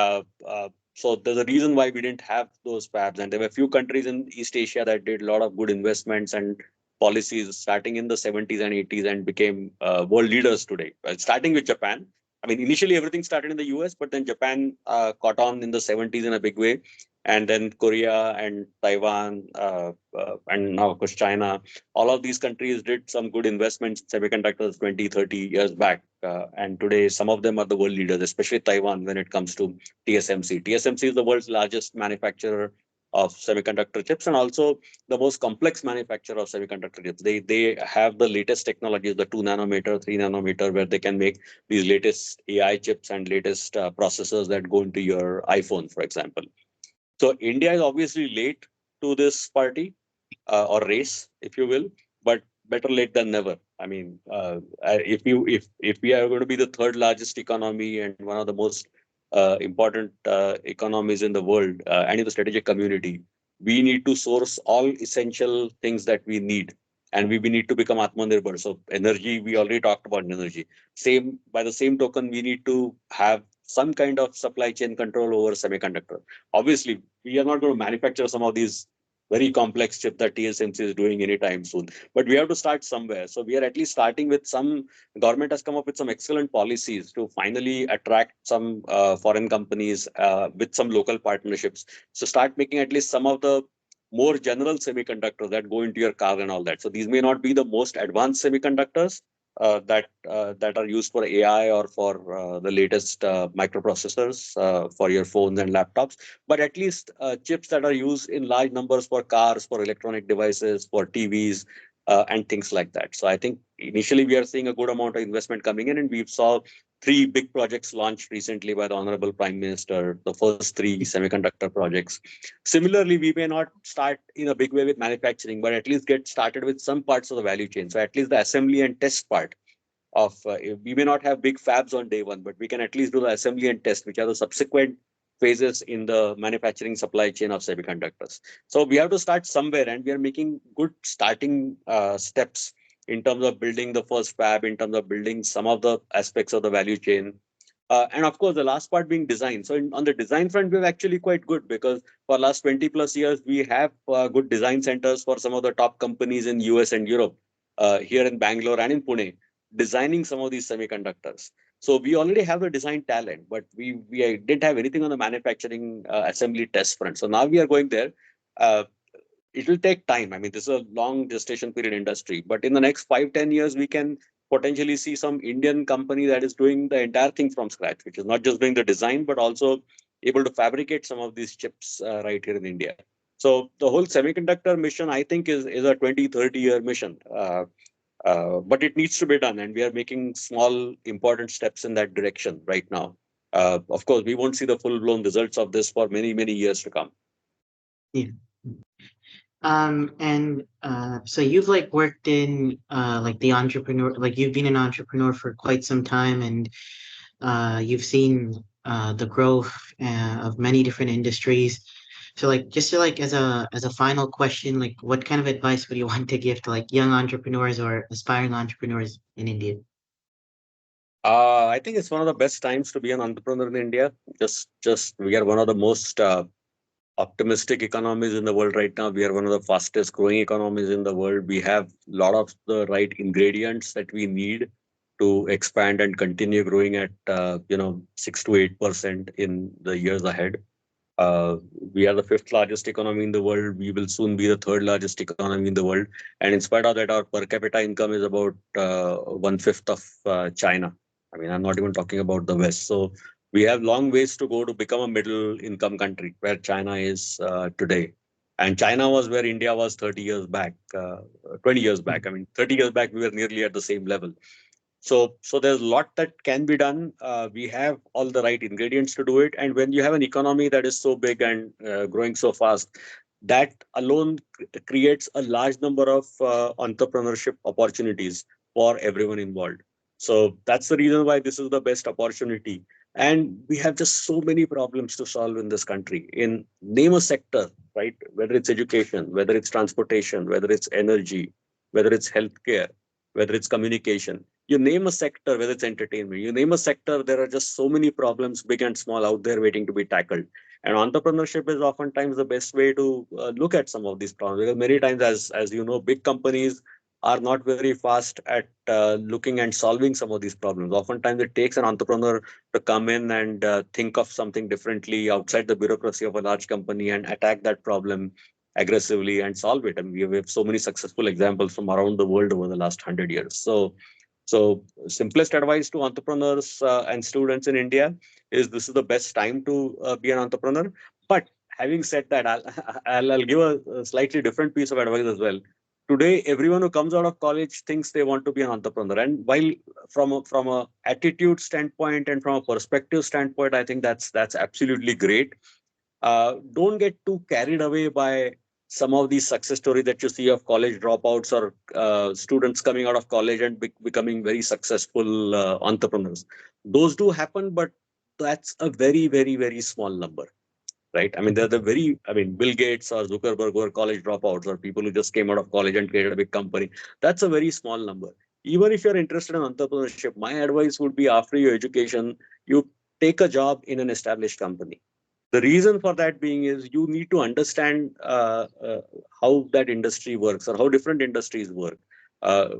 so there's a reason why we didn't have those fabs. And there were a few countries in East Asia that did a lot of good investments and policies starting in the 70s and 80s and became world leaders today. Starting with Japan. I mean, initially everything started in the US, but then Japan caught on in the 70s in a big way. And then Korea and Taiwan, and now, of course, China. All of these countries did some good investments in semiconductors 20, 30 years back. And today, some of them are the world leaders, especially Taiwan when it comes to TSMC. TSMC is the world's largest manufacturer of semiconductor chips and also the most complex manufacturer of semiconductor chips. They have the latest technologies, the 2 nanometer, 3 nanometer, where they can make these latest AI chips and latest processors that go into your iPhone, for example. So India is obviously late to this party or race, if you will, but better late than never. I mean, if we are going to be the third largest economy and one of the most important economies in the world and in the strategic community, we need to source all essential things that we need. And we need to become Atmanirbhar. So energy, we already talked about energy. Same by the same token, we need to have some kind of supply chain control over semiconductor. Obviously, we are not going to manufacture some of these very complex chip that TSMC is doing anytime soon. But we have to start somewhere. So we are at least starting with some, government has come up with some excellent policies to finally attract some foreign companies with some local partnerships. So start making at least some of the more general semiconductors that go into your car and all that. So these may not be the most advanced semiconductors that are used for AI or for the latest microprocessors for your phones and laptops, but at least chips that are used in large numbers for cars, for electronic devices, for TVs, and things like that. So I think initially we are seeing a good amount of investment coming in, and we saw three big projects launched recently by the Honorable Prime Minister, the first three semiconductor projects. Similarly, we may not start in a big way with manufacturing, but at least get started with some parts of the value chain. So at least the assembly and test part of, we may not have big fabs on day one, but we can at least do the assembly and test, which are the subsequent phases in the manufacturing supply chain of semiconductors. So we have to start somewhere, and we are making good starting steps in terms of building the first fab, in terms of building some of the aspects of the value chain. And of course, the last part being design. So on the design front, we're actually quite good because for last 20 plus years, we have good design centers for some of the top companies in US and Europe, here in Bangalore and in Pune, designing some of these semiconductors. So we already have the design talent, but we didn't have anything on the manufacturing assembly test front. So now we are going there. It will take time. I mean, this is a long gestation period industry, but in the next 5, 10 years, we can potentially see some Indian company that is doing the entire thing from scratch, which is not just doing the design, but also able to fabricate some of these chips right here in India. So the whole semiconductor mission, I think, is a 20, 30-year mission. But it needs to be done, and we are making small, important steps in that direction right now. Of course, we won't see the full-blown results of this for many, many years to come. Yeah. And so you've like worked in like the entrepreneur, like you've been an entrepreneur for quite some time, and you've seen the growth of many different industries. So like just to, like as a final question, like what kind of advice would you want to give to like young entrepreneurs or aspiring entrepreneurs in India? I think it's one of the best times to be an entrepreneur in India. Just we are one of the most optimistic economies in the world right now. We are one of the fastest growing economies in the world. We have a lot of the right ingredients that we need to expand and continue growing at 6 to 8% in the years ahead. Uh, we are the fifth largest economy in the world. We will soon be the third largest economy in the world. And in spite of that, our per capita income is about one-fifth of China. I mean, I'm not even talking about the West. So we have long ways to go to become a middle income country where China is today. And China was where India was 30 years back, 20 years back. I mean, 30 years back, we were nearly at the same level. So there's a lot that can be done. We have all the right ingredients to do it. And when you have an economy that is so big and growing so fast, that alone creates a large number of entrepreneurship opportunities for everyone involved. So that's the reason why this is the best opportunity. And we have just so many problems to solve in this country. In name a sector, right? Whether it's education, whether it's transportation, whether it's energy, whether it's healthcare, whether it's communication, you name a sector, whether it's entertainment, you name a sector, there are just so many problems, big and small, out there waiting to be tackled. And entrepreneurship is oftentimes the best way to look at some of these problems. Because many times, as you know, big companies are not very fast at looking and solving some of these problems. Oftentimes, it takes an entrepreneur to come in and think of something differently outside the bureaucracy of a large company and attack that problem aggressively and solve it. And we have so many successful examples from around the world over the last 100 years. So simplest advice to entrepreneurs and students in India is this is the best time to be an entrepreneur. But having said that, I'll give a slightly different piece of advice as well. Today, everyone who comes out of college thinks they want to be an entrepreneur. And while from a attitude standpoint and from a perspective standpoint, I think that's absolutely great. Don't get too carried away by some of these success stories that you see of college dropouts or students coming out of college and becoming very successful entrepreneurs. Those do happen, but that's a very, very, very small number, right? I mean, they're the very, I mean, Bill Gates or Zuckerberg were college dropouts or people who just came out of college and created a big company. That's a very small number. Even if you're interested in entrepreneurship, my advice would be after your education, you take a job in an established company. The reason for that being is you need to understand how that industry works or how different industries work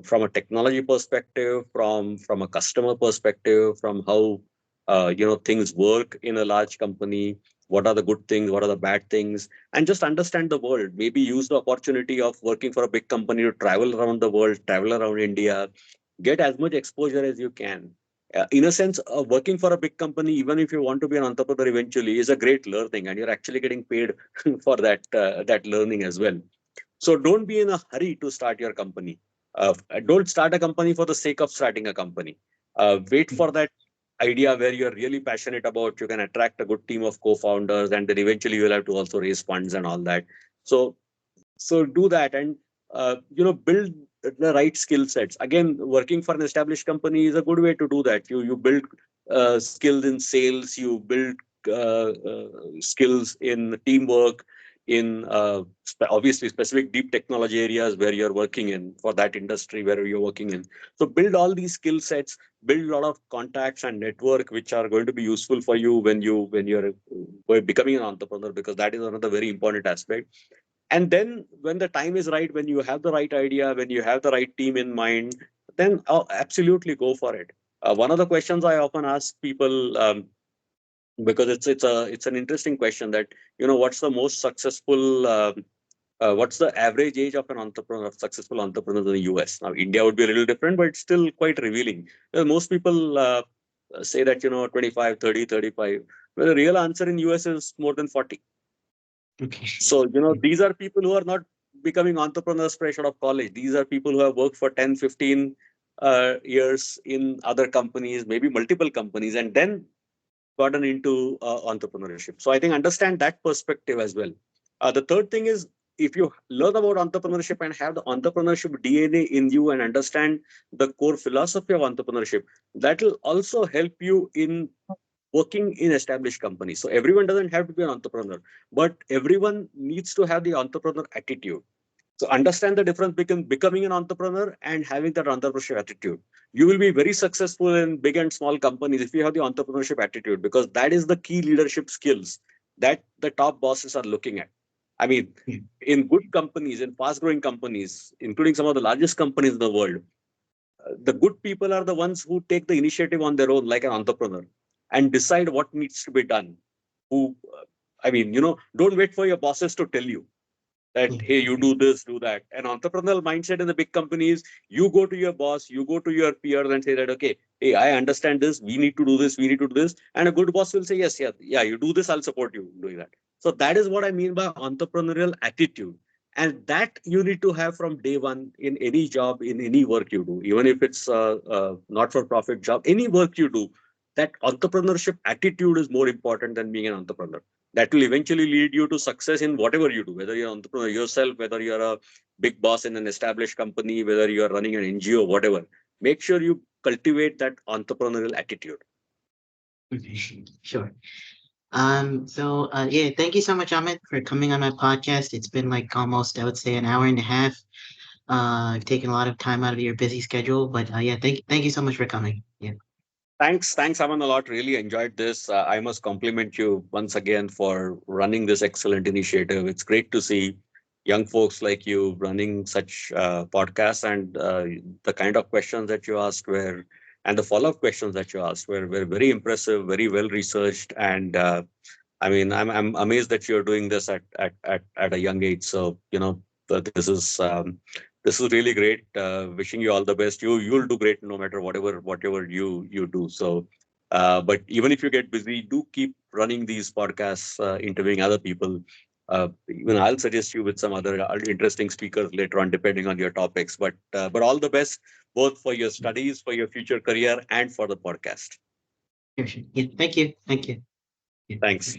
from a technology perspective, from a customer perspective, from how things work in a large company. What are the good things? What are the bad things? And just understand the world. Maybe use the opportunity of working for a big company to travel around the world, travel around India, get as much exposure as you can. In a sense, working for a big company, even if you want to be an entrepreneur eventually, is a great learning, and you're actually getting paid for that learning as well. So don't be in a hurry to start your company. Don't start a company for the sake of starting a company. Wait for that idea where you're really passionate about. You can attract a good team of co-founders, and then eventually you'll have to also raise funds and all that. So do that, and build the right skill sets. Again, working for an established company is a good way to do that. You build skills in sales, you build skills in teamwork, in obviously specific deep technology areas where you're working in, for that industry where you're working in. So build all these skill sets, build a lot of contacts and network which are going to be useful for you when you're becoming an entrepreneur, because that is another very important aspect. And then when the time is right, when you have the right idea, when you have the right team in mind, then absolutely go for it. One of the questions I often ask people, because it's an interesting question, that what's the most successful what's the average age of an entrepreneur, successful entrepreneur in the US? Now, India would be a little different, but it's still quite revealing. Most people say that, 25, 30, 35. Well, the real answer in US is more than 40. Okay. So, these are people who are not becoming entrepreneurs fresh out of college. These are people who have worked for 10, 15 years in other companies, maybe multiple companies, and then gotten into entrepreneurship. So I think understand that perspective as well. The third thing is, if you learn about entrepreneurship and have the entrepreneurship DNA in you and understand the core philosophy of entrepreneurship, that will also help you in working in established companies. So everyone doesn't have to be an entrepreneur, but everyone needs to have the entrepreneur attitude. So understand the difference between becoming an entrepreneur and having that entrepreneurship attitude. You will be very successful in big and small companies if you have the entrepreneurship attitude, because that is the key leadership skills that the top bosses are looking at. I mean, in good companies, in fast growing companies, including some of the largest companies in the world, the good people are the ones who take the initiative on their own, like an entrepreneur, and decide what needs to be done. Who, don't wait for your bosses to tell you that, hey, you do this, do that. An entrepreneurial mindset in the big companies, you go to your boss, you go to your peers and say that, okay, hey, I understand this, we need to do this, we need to do this. And a good boss will say, yes, yeah, you do this, I'll support you doing that. So that is what I mean by entrepreneurial attitude. And that you need to have from day one in any job, in any work you do, even if it's a not-for-profit job, any work you do, that entrepreneurship attitude is more important than being an entrepreneur. That will eventually lead you to success in whatever you do, whether you're an entrepreneur yourself, whether you're a big boss in an established company, whether you're running an NGO, whatever. Make sure you cultivate that entrepreneurial attitude. Okay, sure. Yeah, thank you so much, Amit, for coming on my podcast. It's been like almost, I would say, an hour and a half. I've taken a lot of time out of your busy schedule, but yeah, thank you so much for coming. Yeah. Thanks, Aman, a lot. Really enjoyed this. I must compliment you once again for running this excellent initiative. It's great to see young folks like you running such podcasts, and the kind of questions that you asked were, and the follow-up questions that you asked were very impressive, very well researched, and I'm amazed that you're doing this at a young age. So this is really great. Wishing you all the best. You'll do great no matter whatever you do. So, but even if you get busy, do keep running these podcasts, interviewing other people. Even I'll suggest you with some other interesting speakers later on, depending on your topics. But all the best, both for your studies, for your future career, and for the podcast. Sure, sure. Yeah, thank you. Thank you. Yeah. Thanks.